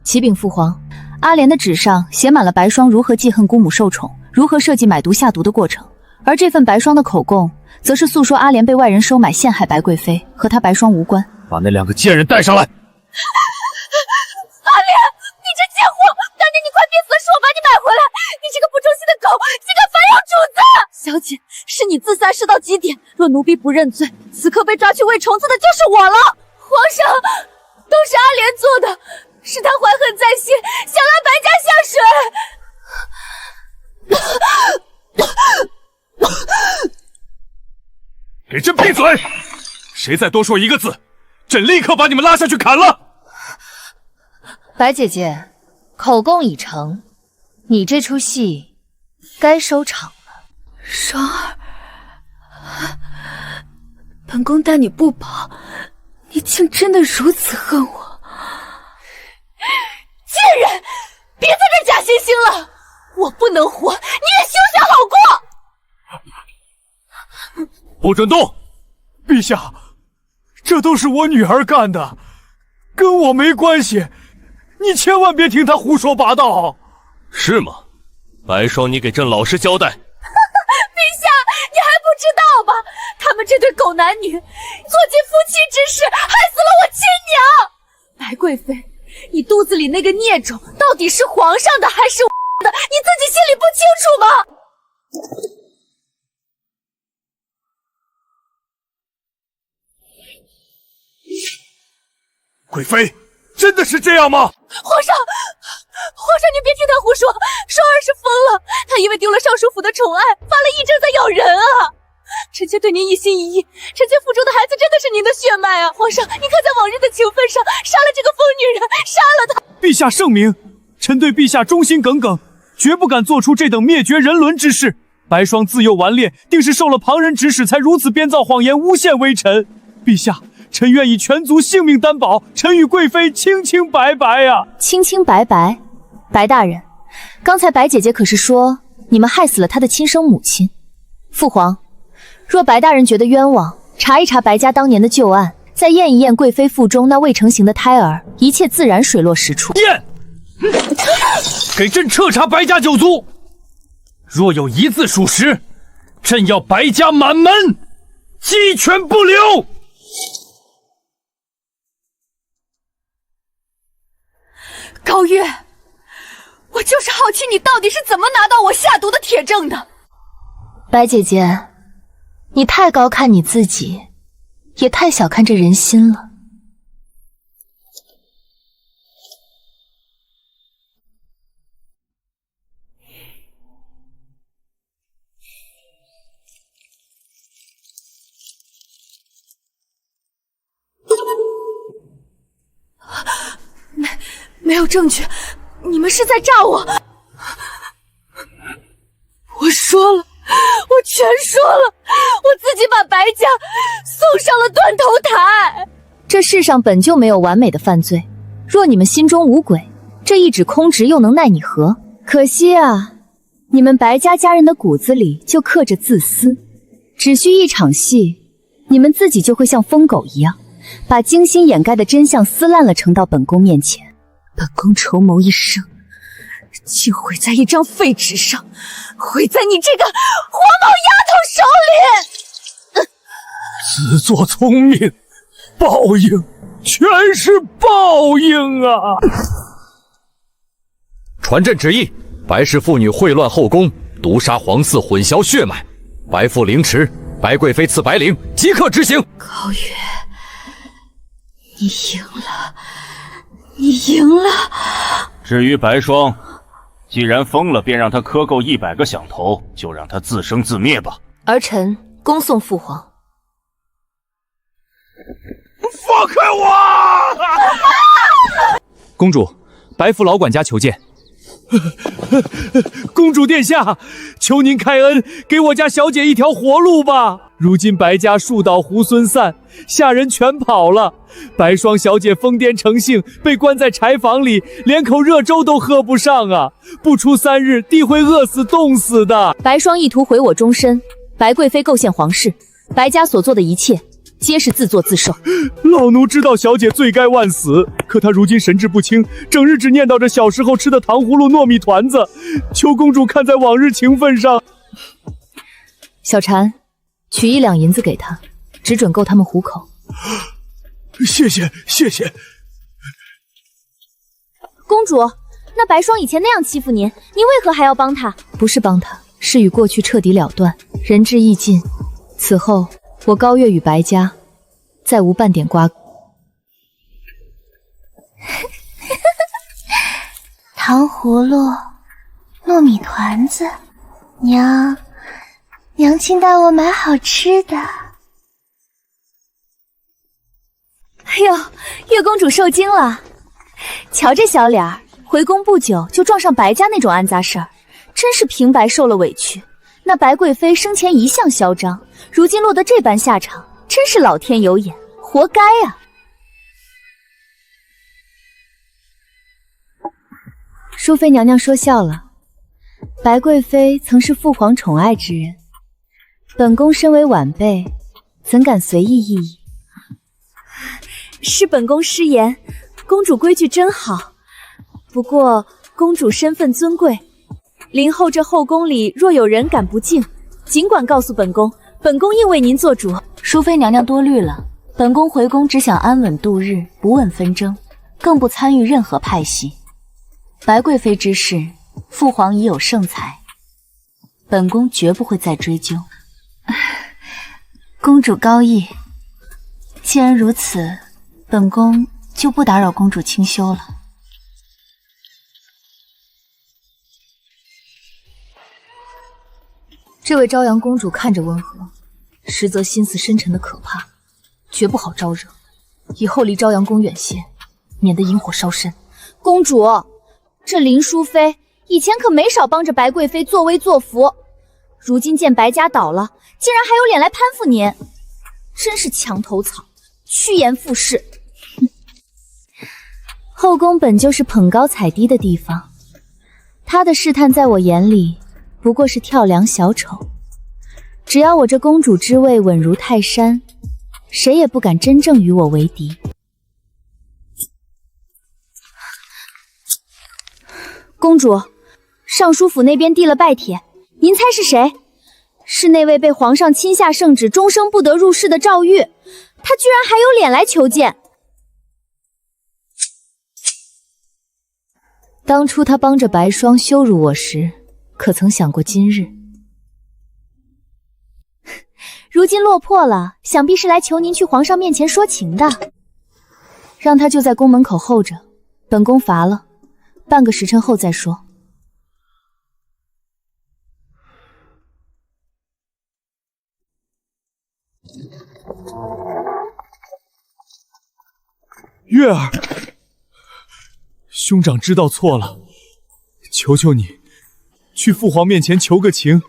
启禀父皇，阿莲的纸上写满了白霜如何记恨姑母受宠，如何设计买毒下毒的过程，而这份白霜的口供，则是诉说阿莲被外人收买陷害白贵妃，和她白霜无关。把那2个贱人带上来！阿莲，你这贱货！当年你快憋死的时候把你买回来，你这个不忠心的狗，竟敢反咬主子！小姐，是你自残世到极点，若奴婢不认罪，此刻被抓去喂虫子的就是我了。皇上，都是阿莲做的，是她怀恨在心，想拉白家下水。给朕闭嘴！谁再多说一个字，朕立刻把你们拉下去砍了！白姐姐，口供已成，你这出戏该收场了。双儿，本宫待你不薄，你竟真的如此恨我！贱人，别在这假惺惺了！我不能活，你也休想好过！不准动！陛下，这都是我女儿干的，跟我没关系，你千万别听她胡说八道。是吗？白霜，你给朕老实交代。陛下，你还不知道吧？他们这对狗男女做尽夫妻之事，害死了我亲娘。白贵妃，你肚子里那个孽种到底是皇上的还是我的？你自己心里不清楚吗？贵妃，真的是这样吗？皇上，你别听他胡说，双儿是疯了，他因为丢了尚书府的宠爱，发了癔症在咬人啊！臣妾对您一心一意，臣妾腹中的孩子真的是您的血脉啊！皇上，您可在往日的情分上杀了这个疯女人，杀了她！陛下圣明，臣对陛下忠心耿耿，绝不敢做出这等灭绝人伦之事。白霜自幼顽劣，定是受了旁人指使，才如此编造谎言诬陷微臣。陛下，臣愿以全族性命担保，臣与贵妃清清白白呀！清清白白，白大人，刚才白姐姐可是说你们害死了她的亲生母亲。父皇，若白大人觉得冤枉，查一查白家当年的旧案，再验一验贵妃腹中那未成形的胎儿，一切自然水落石出。验！给朕彻查白家九族，若有一字属实，朕要白家满门鸡犬不留。高月，我就是好奇你到底是怎么拿到我下毒的铁证的。白姐姐，你太高看你自己，也太小看这人心了。没有证据，你们是在诈我！我说了，我全说了，我自己把白家送上了断头台。这世上本就没有完美的犯罪，若你们心中无鬼，这一纸空纸又能奈你何？可惜啊，你们白家家人的骨子里就刻着自私，只需一场戏，你们自己就会像疯狗一样，把精心掩盖的真相撕烂了呈到本宫面前。本宫筹谋一生，竟毁在一张废纸上，毁在你这个黄毛丫头手里！自作聪明，报应全是报应啊！传朕旨意，白氏妇女秽乱后宫，毒杀皇嗣，混淆血脉，白父凌迟，白贵妃赐白绫，即刻执行。高月，你赢了。你赢了。至于白霜，既然疯了，便让他磕够100个响头，就让他自生自灭吧。儿臣恭送父皇。放开我！公主，白府老管家求见。公主殿下，求您开恩，给我家小姐一条活路吧！如今白家树倒猢狲散，下人全跑了，白霜小姐疯癫成性，被关在柴房里，连口热粥都喝不上啊！不出3日，定会饿死冻死的。白霜意图毁我终身，白贵妃构陷皇室，白家所做的一切皆是自作自受。老奴知道小姐罪该万死，可她如今神志不清，整日只念叨着小时候吃的糖葫芦、糯米团子，求公主看在往日情分上。小婵，取1两银子给她，只准够他们糊口。谢谢，谢谢。公主，那白霜以前那样欺负您，您为何还要帮她？不是帮她，是与过去彻底了断，仁至义尽。此后我高月与白家再无半点瓜葛。糖葫芦、糯米团子，娘亲带我买好吃的。哎呦，月公主受惊了，瞧这小脸儿，回宫不久就撞上白家那种暗杂事儿，真是平白受了委屈。那白贵妃生前一向嚣张，如今落得这般下场，真是老天有眼，活该啊！淑妃娘娘说笑了，白贵妃曾是父皇宠爱之人，本宫身为晚辈，怎敢随意异议？是本宫失言，公主规矩真好。不过公主身份尊贵，陵后这后宫里若有人敢不敬，尽管告诉本宫，本宫应为您做主。淑妃娘娘多虑了，本宫回宫只想安稳度日，不问纷争，更不参与任何派系。白贵妃之事，父皇已有圣裁，本宫绝不会再追究。公主高义，既然如此，本宫就不打扰公主清修了。这位朝阳公主看着温和，实则心思深沉的可怕，绝不好招惹。以后离朝阳宫远些，免得引火烧身。公主，这林淑妃以前可没少帮着白贵妃作威作福，如今见白家倒了，竟然还有脸来攀附您，真是墙头草，趋炎附势。后宫本就是捧高踩低的地方，他的试探在我眼里不过是跳梁小丑。只要我这公主之位稳如泰山，谁也不敢真正与我为敌。公主，尚书府那边递了拜帖，您猜是谁？是那位被皇上亲下圣旨终生不得入室的赵玉，他居然还有脸来求见。当初他帮着白霜羞辱我时，可曾想过今日？如今落魄了，想必是来求您去皇上面前说情的。让他就在宫门口候着，本宫乏了，半个时辰后再说。月儿，兄长知道错了，求求你，去父皇面前求个情，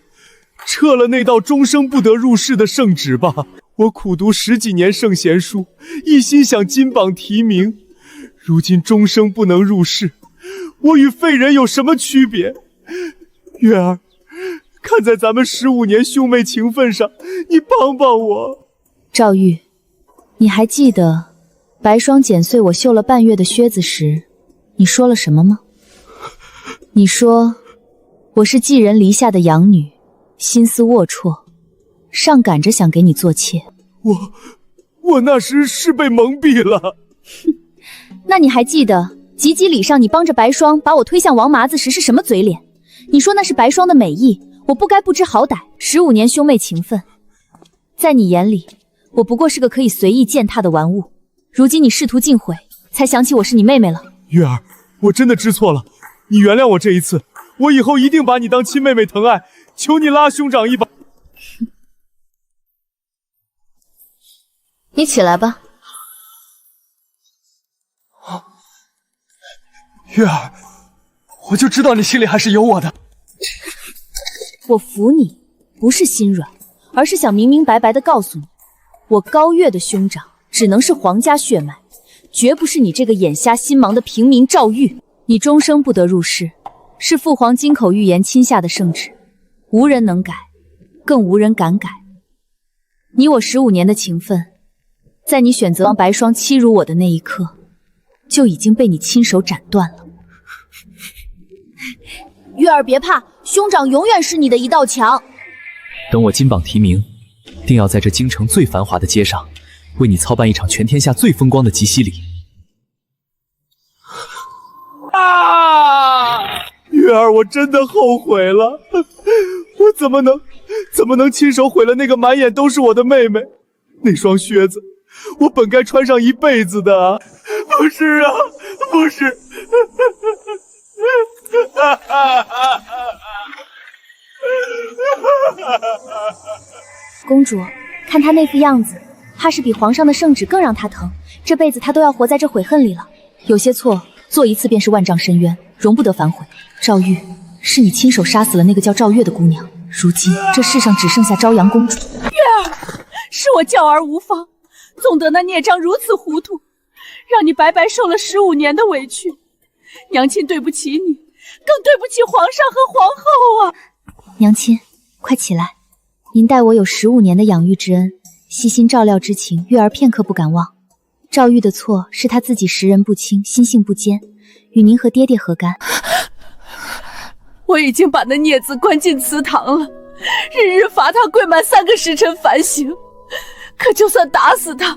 撤了那道终生不得入室的圣旨吧。我苦读10几年圣贤书，一心想金榜题名，如今终生不能入室，我与废人有什么区别？月儿，看在咱们15年兄妹情分上，你帮帮我。赵玉，你还记得白霜剪碎我绣了半月的靴子时，你说了什么吗？你说我是寄人篱下的养女，心思龌龊，上赶着想给你做妾。我那时是被蒙蔽了。那你还记得集集礼上你帮着白霜把我推向王麻子时是什么嘴脸？你说那是白霜的美意，我不该不知好歹。15年兄妹情分，在你眼里，我不过是个可以随意践踏的玩物。如今你试图尽毁，才想起我是你妹妹了。月儿，我真的知错了，你原谅我这一次，我以后一定把你当亲妹妹疼爱，求你拉兄长一把。你起来吧。月儿，我就知道你心里还是有我的。我服你，不是心软，而是想明明白白的告诉你，我高月的兄长只能是皇家血脉，绝不是你这个眼瞎心盲的平民赵玉。你终生不得入室，是父皇金口玉言亲下的圣旨，无人能改，更无人敢改。你我15年的情分，在你选择帮白霜欺辱我的那一刻，就已经被你亲手斩断了。月儿别怕，兄长永远是你的一道墙。等我金榜题名，定要在这京城最繁华的街上，为你操办一场全天下最风光的及羲礼。月儿，我真的后悔了，我怎么能亲手毁了那个满眼都是我的妹妹？那双靴子，我本该穿上一辈子的。不是啊，不是。公主，看她那副样子，怕是比皇上的圣旨更让她疼。这辈子她都要活在这悔恨里了。有些错做一次便是万丈深渊，容不得反悔。赵玉，是你亲手杀死了那个叫赵月的姑娘，如今这世上只剩下朝阳公主。月儿，是我教儿无方，总得那孽障如此糊涂，让你白白受了15年的委屈。娘亲对不起你，更对不起皇上和皇后啊！娘亲，快起来！您待我有15年的养育之恩，悉心照料之情，月儿片刻不敢忘。赵玉的错是他自己识人不清，心性不坚，与您和爹爹何干？我已经把那孽子关进祠堂了，日日罚他跪满3个时辰反省，可就算打死他，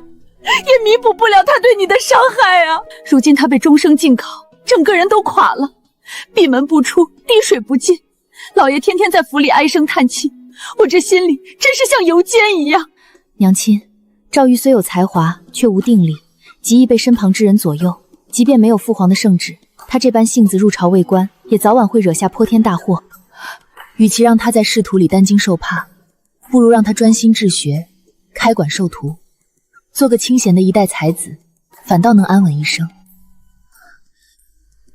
也弥补不了他对你的伤害啊！如今他被终生禁考，整个人都垮了，闭门不出，滴水不进。老爷天天在府里唉声叹气，我这心里真是像油煎一样。娘亲，赵玉虽有才华，却无定力，极易被身旁之人左右。即便没有父皇的圣旨，他这般性子入朝为官，也早晚会惹下泼天大祸。与其让他在仕途里担惊受怕，不如让他专心治学，开馆授徒，做个清闲的一代才子，反倒能安稳一生。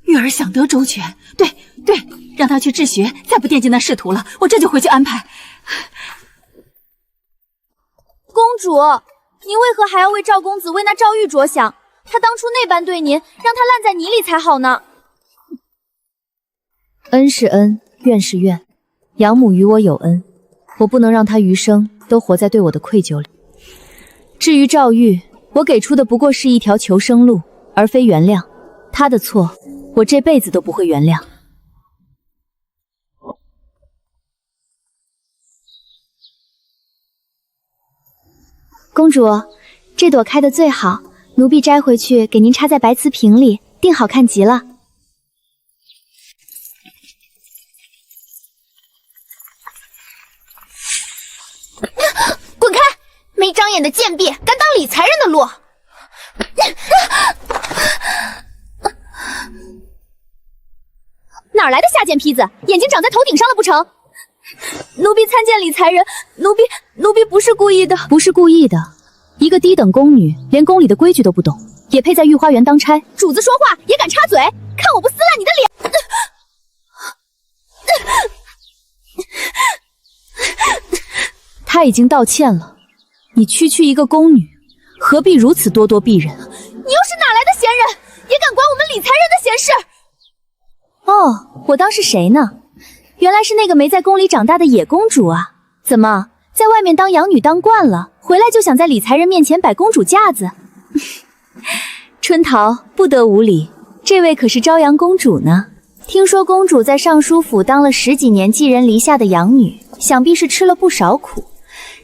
玉儿想得周全，对，让他去治学，再不惦记那仕途了。我这就回去安排。公主，您为何还要为赵公子为那赵玉着想？他当初那般对您，让他烂在泥里才好呢。恩是恩，怨是怨，养母与我有恩，我不能让她余生都活在对我的愧疚里。至于赵玉，我给出的不过是一条求生路，而非原谅。他的错，我这辈子都不会原谅。公主，这朵开得最好，奴婢摘回去给您插在白瓷瓶里，定好看极了。滚开！没长眼的贱婢，敢挡理财人的路！哪来的下贱坯子，眼睛长在头顶上了不成？奴婢参见理财人，奴婢不是故意的，不是故意的。一个低等宫女，连宫里的规矩都不懂，也配在御花园当差？主子说话也敢插嘴，看我不撕烂你的脸！他已经道歉了，你区一个宫女，何必如此咄咄逼人？你又是哪来的闲人，也敢管我们理财人的闲事？哦，我当是谁呢？原来是那个没在宫里长大的野公主啊！怎么，在外面当养女当惯了，回来就想在理财人面前摆公主架子？春桃不得无礼，这位可是朝阳公主呢。听说公主在尚书府当了10几年寄人篱下的养女，想必是吃了不少苦，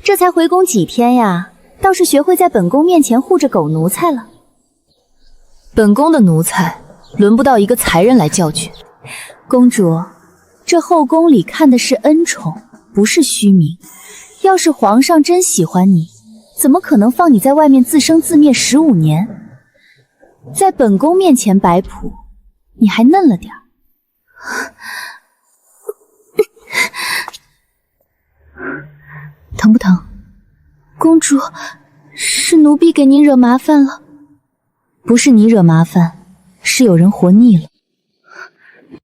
这才回宫几天呀，倒是学会在本宫面前护着狗奴才了。本宫的奴才，轮不到一个才人来教训。公主，这后宫里看的是恩宠，不是虚名。要是皇上真喜欢你，怎么可能放你在外面自生自灭15年？在本宫面前摆谱，你还嫩了点儿。疼不疼？公主，是奴婢给您惹麻烦了。不是你惹麻烦，是有人活腻了。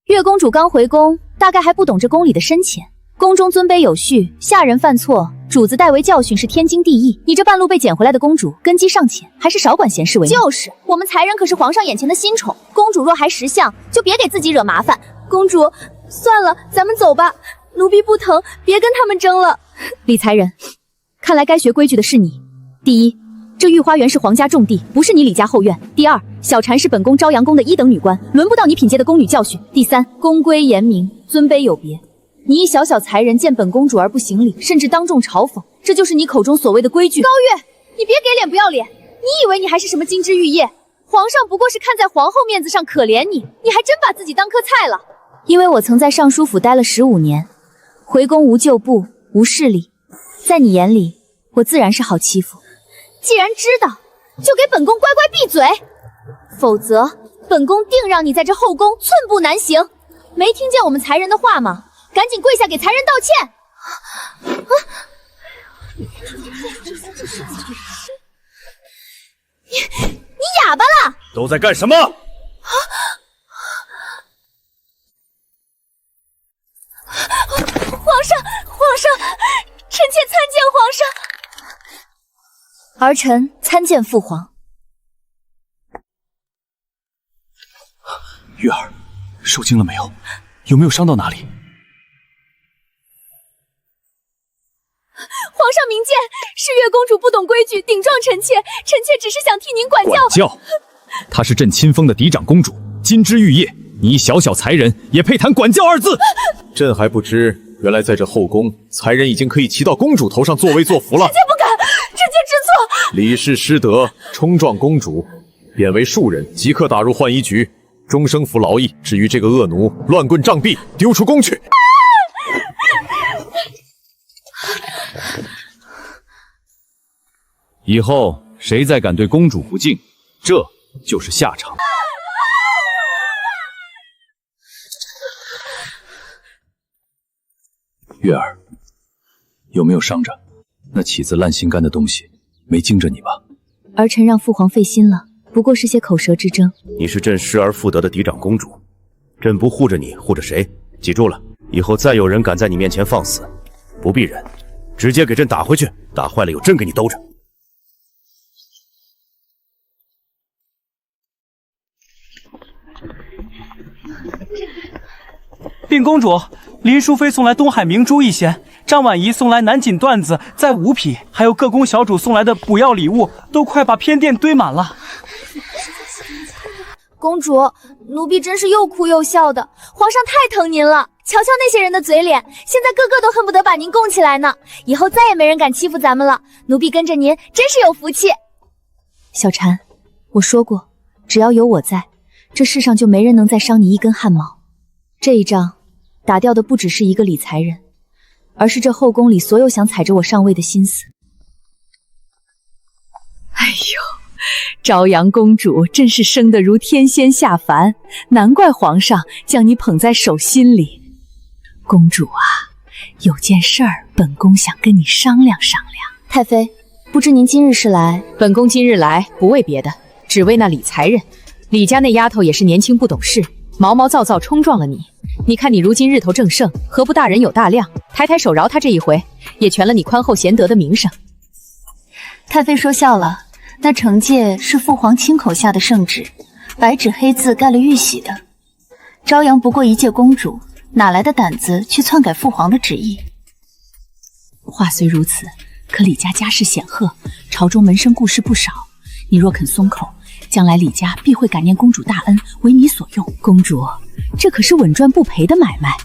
月公主刚回宫，大概还不懂这宫里的深浅。宫中尊卑有序，下人犯错，主子代为教训是天经地义。你这半路被捡回来的公主，根基尚浅，还是少管闲事为妙。就是，我们才人可是皇上眼前的新宠，公主若还识相，就别给自己惹麻烦。公主，算了，咱们走吧。奴婢不疼，别跟他们争了。理财人，看来该学规矩的是你。第一，这御花园是皇家重地，不是你李家后院。第二，小婵是本宫朝阳宫的1等女官，轮不到你品阶的宫女教训。第三，宫规严明，尊卑有别。你一小才人见本公主而不行礼，甚至当众嘲讽，这就是你口中所谓的规矩。高月，你别给脸不要脸！你以为你还是什么金枝玉叶？皇上不过是看在皇后面子上可怜你，你还真把自己当颗菜了。因为我曾在尚书府待了15年，回宫无旧部，无势力，在你眼里，我自然是好欺负。既然知道，就给本宫乖乖闭嘴，否则本宫定让你在这后宫寸步难行。没听见我们才人的话吗？赶紧跪下给才人道歉！你哑巴了？都在干什么？皇上，臣妾参见皇上。儿臣参见父皇。玉儿，受惊了没有？有没有伤到哪里？皇上明鉴，是月公主不懂规矩，顶撞臣妾，臣妾只是想替您管教。管教？她是朕亲封的嫡长公主，金枝玉叶，你小才人也配谈管教2字？朕还不知，原来在这后宫，才人已经可以骑到公主头上作威作福了。臣妾不敢，臣妾知错。李氏失德，冲撞公主，贬为庶人，即刻打入浣衣局，终生服劳役。至于这个恶奴，乱棍杖毙，丢出宫去。以后谁再敢对公主不敬，这就是下场。月儿，有没有伤着？那起子烂心肝的东西没惊着你吧？儿臣让父皇费心了，不过是些口舌之争。你是朕失而复得的嫡长公主，朕不护着你，护着谁？记住了，以后再有人敢在你面前放肆，不必忍，直接给朕打回去，打坏了有朕给你兜着。禀公主，林淑妃送来东海明珠一弦，张婉仪送来南锦缎子在5匹，还有各宫小主送来的补药礼物，都快把偏殿堆满了。公主，奴婢真是又哭又笑的，皇上太疼您了。瞧瞧那些人的嘴脸，现在个个都恨不得把您供起来呢。以后再也没人敢欺负咱们了，奴婢跟着您真是有福气。小婵，我说过，只要有我在，这世上就没人能再伤你一根汗毛。这一仗打掉的不只是一个理财人，而是这后宫里所有想踩着我上位的心思。哎呦，朝阳公主真是生得如天仙下凡，难怪皇上将你捧在手心里。公主啊，有件事儿，本宫想跟你商量商量。太妃，不知您今日是来？本宫今日来不为别的，只为那李才人。李家那丫头也是年轻不懂事，毛毛躁躁冲撞了你。你看你如今日头正盛，何不大人有大量，抬抬手饶他这一回，也全了你宽厚贤德的名声。太妃说笑了，那惩戒是父皇亲口下的圣旨，白纸黑字盖了玉玺的。朝阳不过一介公主，哪来的胆子去篡改父皇的旨意？话虽如此，可李家家世显赫，朝中门生故事不少。你若肯松口，将来李家必会感念公主大恩，为你所用。公主，这可是稳赚不赔的买卖。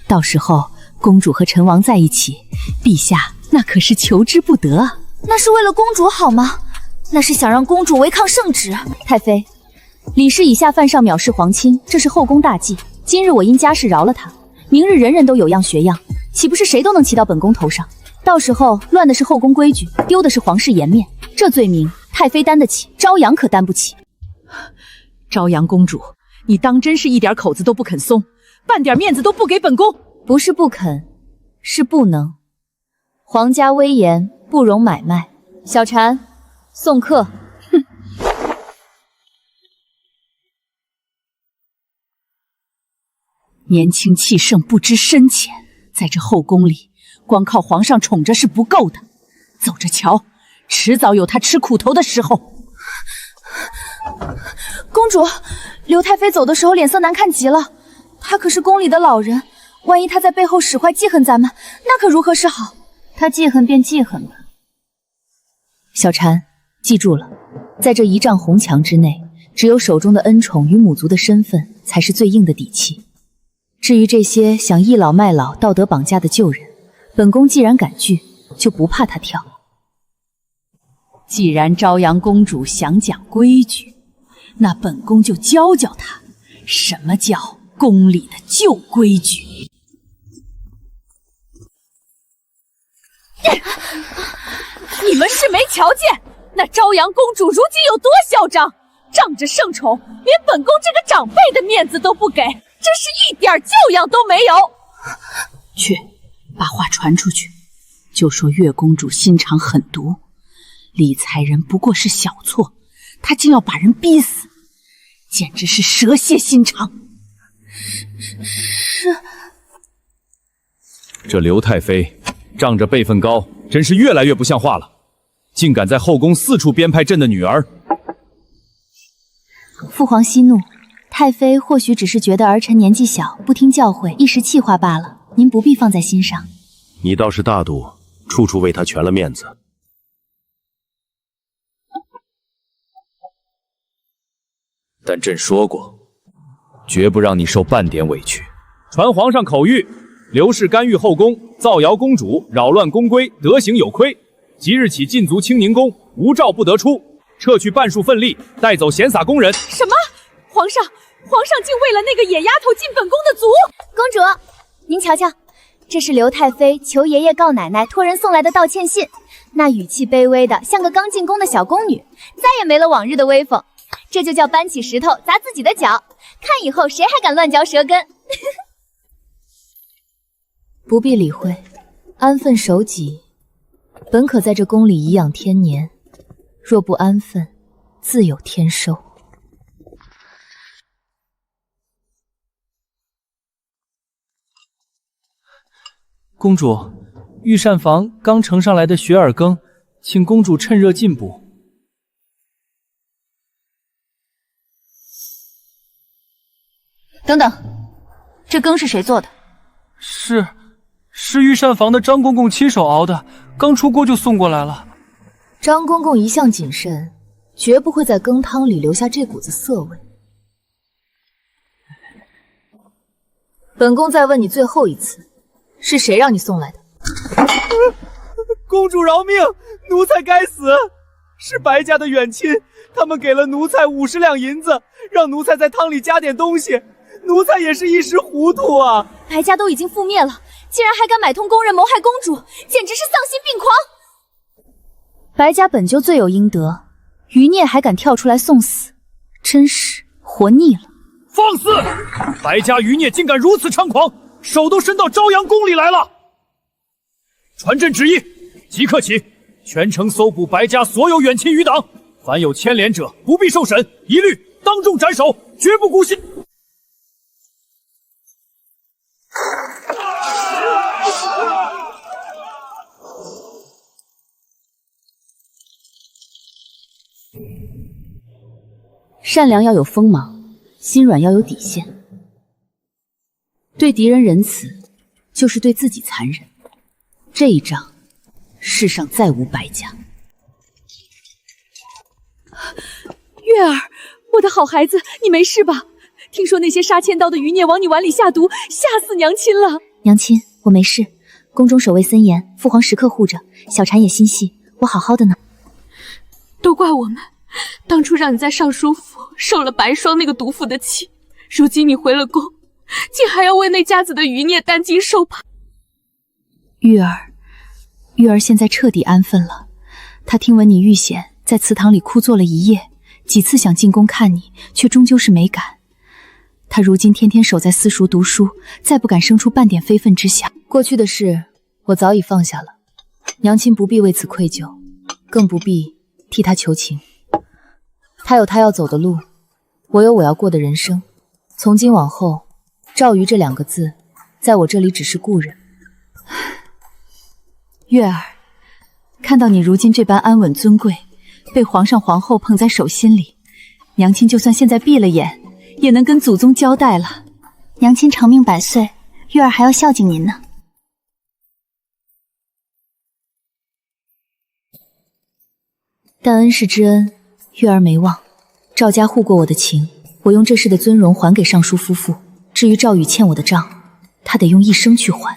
到时候公主和陈王在一起，陛下那可是求之不得啊。那是为了公主好吗？那是想让公主违抗圣旨。太妃，李氏以下犯上藐视皇亲，这是后宫大忌。今日我因家事饶了他，明日人人都有样学样，岂不是谁都能骑到本宫头上？到时候乱的是后宫规矩，丢的是皇室颜面。这罪名太妃担得起，朝阳可担不起。朝阳公主，你当真是一点口子都不肯松，半点面子都不给本宫？不是不肯，是不能。皇家威严不容买卖。小婵，送客。哼。年轻气盛，不知深浅，在这后宫里，光靠皇上宠着是不够的。走着瞧，迟早有他吃苦头的时候。公主，刘太妃走的时候脸色难看极了，她可是宫里的老人，万一她在背后使坏记恨咱们，那可如何是好？她记恨便记恨吧。小婵，记住了，在这一丈红墙之内，只有手中的恩宠与母族的身份才是最硬的底气。至于这些想倚老卖老、道德绑架的旧人，本宫既然敢拒，就不怕他跳。既然朝阳公主想讲规矩，那本宫就教教她什么叫宫里的旧规矩。你们是没瞧见那朝阳公主如今有多嚣张，仗着圣宠，连本宫这个长辈的面子都不给，真是一点教养都没有。去，把话传出去，就说月公主心肠狠毒，李才人不过是小错，她竟要把人逼死，简直是蛇蝎心肠。是。这刘太妃仗着辈分高，真是越来越不像话了，竟敢在后宫四处编排朕的女儿。父皇息怒，太妃或许只是觉得儿臣年纪小，不听教诲，一时气话罢了，您不必放在心上。你倒是大度，处处为他全了面子。但朕说过，绝不让你受半点委屈。传皇上口谕：刘氏干预后宫，造谣公主，扰乱宫规，德行有亏。即日起禁足清宁宫，无诏不得出。撤去半数份例，带走闲撒宫人。什么？皇上竟为了那个野丫头进本宫的族？公主，您瞧瞧，这是刘太妃求爷爷告奶奶托人送来的道歉信，那语气卑微的，像个刚进宫的小宫女，再也没了往日的威风。这就叫搬起石头砸自己的脚，看以后谁还敢乱嚼舌根。不必理会，安分守己本可在这宫里颐养天年，若不安分，自有天收。公主，御膳房刚盛上来的雪耳羹，请公主趁热进补。等等，这羹是谁做的？是御膳房的张公公亲手熬的，刚出锅就送过来了。张公公一向谨慎，绝不会在羹汤里留下这股子色味。本宫再问你最后一次，是谁让你送来的？公主饶命，奴才该死！是白家的远亲，他们给了奴才50两银子，让奴才在汤里加点东西。奴才也是一时糊涂啊！白家都已经覆灭了，竟然还敢买通宫人谋害公主，简直是丧心病狂！白家本就罪有应得，余孽还敢跳出来送死，真是活腻了。放肆！白家余孽竟敢如此猖狂，手都伸到朝阳宫里来了！传朕旨意，即刻起，全城搜捕白家所有远亲余党，凡有牵连者，不必受审，一律当众斩首，绝不姑息。善良要有锋芒，心软要有底线。对敌人仁慈，就是对自己残忍。这一仗，世上再无白家。月儿，我的好孩子，你没事吧？听说那些杀千刀的余孽往你碗里下毒，吓死娘亲了。娘亲，我没事，宫中守卫森严，父皇时刻护着，小婵也心细，我好好的呢。都怪我们，当初让你在尚书府受了白霜那个毒妇的气，如今你回了宫，竟还要为那家子的余孽担惊受怕。玉儿现在彻底安分了。她听闻你遇险，在祠堂里哭坐了一夜，几次想进宫看你，却终究是没敢。她如今天天守在私塾读书，再不敢生出半点非分之想。过去的事，我早已放下了，娘亲不必为此愧疚，更不必替她求情。她有她要走的路，我有我要过的人生。从今往后，赵瑜这2个字，在我这里只是故人。月儿，看到你如今这般安稳尊贵，被皇上皇后捧在手心里，娘亲就算现在闭了眼，也能跟祖宗交代了。娘亲长命百岁，月儿还要孝敬您呢。但恩是知恩，月儿没忘。赵家护过我的情，我用这世的尊荣还给尚书夫妇。至于赵宇欠我的账，他得用一生去还。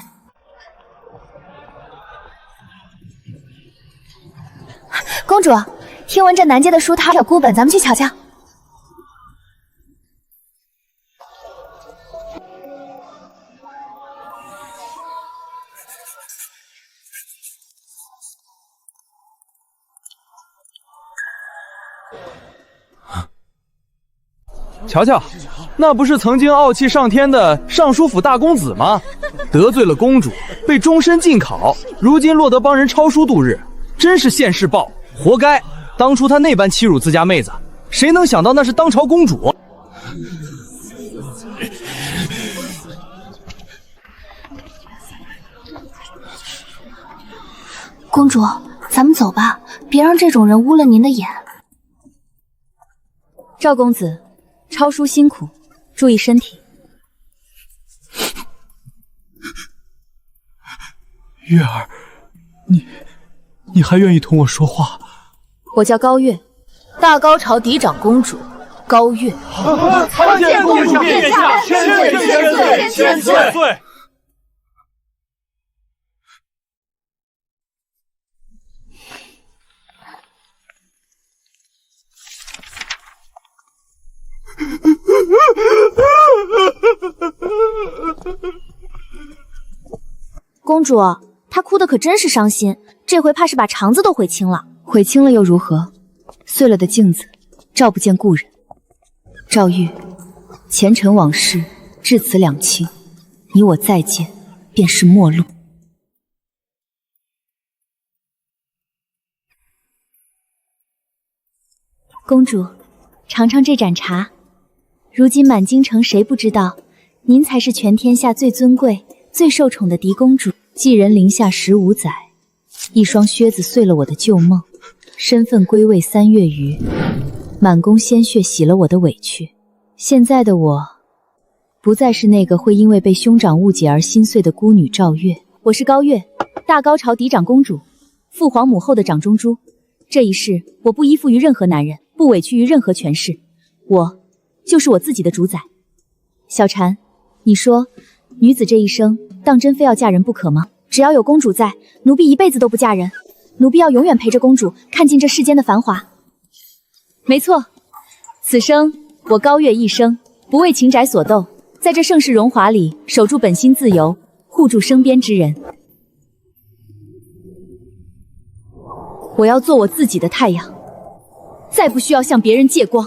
公主，听闻这南街的书摊有孤本，咱们去瞧瞧。瞧瞧，那不是曾经傲气上天的尚书府大公子吗？得罪了公主，被终身禁考，如今落得帮人抄书度日，真是现世报，活该！当初他那般欺辱自家妹子，谁能想到那是当朝公主？公主，咱们走吧，别让这种人污了您的眼。赵公子，抄书辛苦，注意身体。月儿，你还愿意同我说话？我叫高月，大高朝嫡长公主高月。参见公主殿下，千岁！公主，她哭的可真是伤心，这回怕是把肠子都悔青了。悔青了又如何？碎了的镜子，照不见故人。赵玉，前尘往事，至此两清，你我再见，便是陌路。公主，尝尝这盏茶。如今满京城谁不知道，您才是全天下最尊贵、最受宠的嫡公主。寄人篱下15载，一双靴子碎了我的旧梦，身份归位3月余，满宫鲜血洗了我的委屈。现在的我，不再是那个会因为被兄长误解而心碎的孤女赵月，我是高月，大高朝嫡长公主，父皇母后的掌中珠。这一世，我不依附于任何男人，不委屈于任何权势，我就是我自己的主宰。小婵，你说，女子这一生，当真非要嫁人不可吗？只要有公主在，奴婢一辈子都不嫁人，奴婢要永远陪着公主，看尽这世间的繁华。没错，此生我高月一生，不为情宅所斗，在这盛世荣华里，守住本心自由，护住身边之人。我要做我自己的太阳，再不需要向别人借光。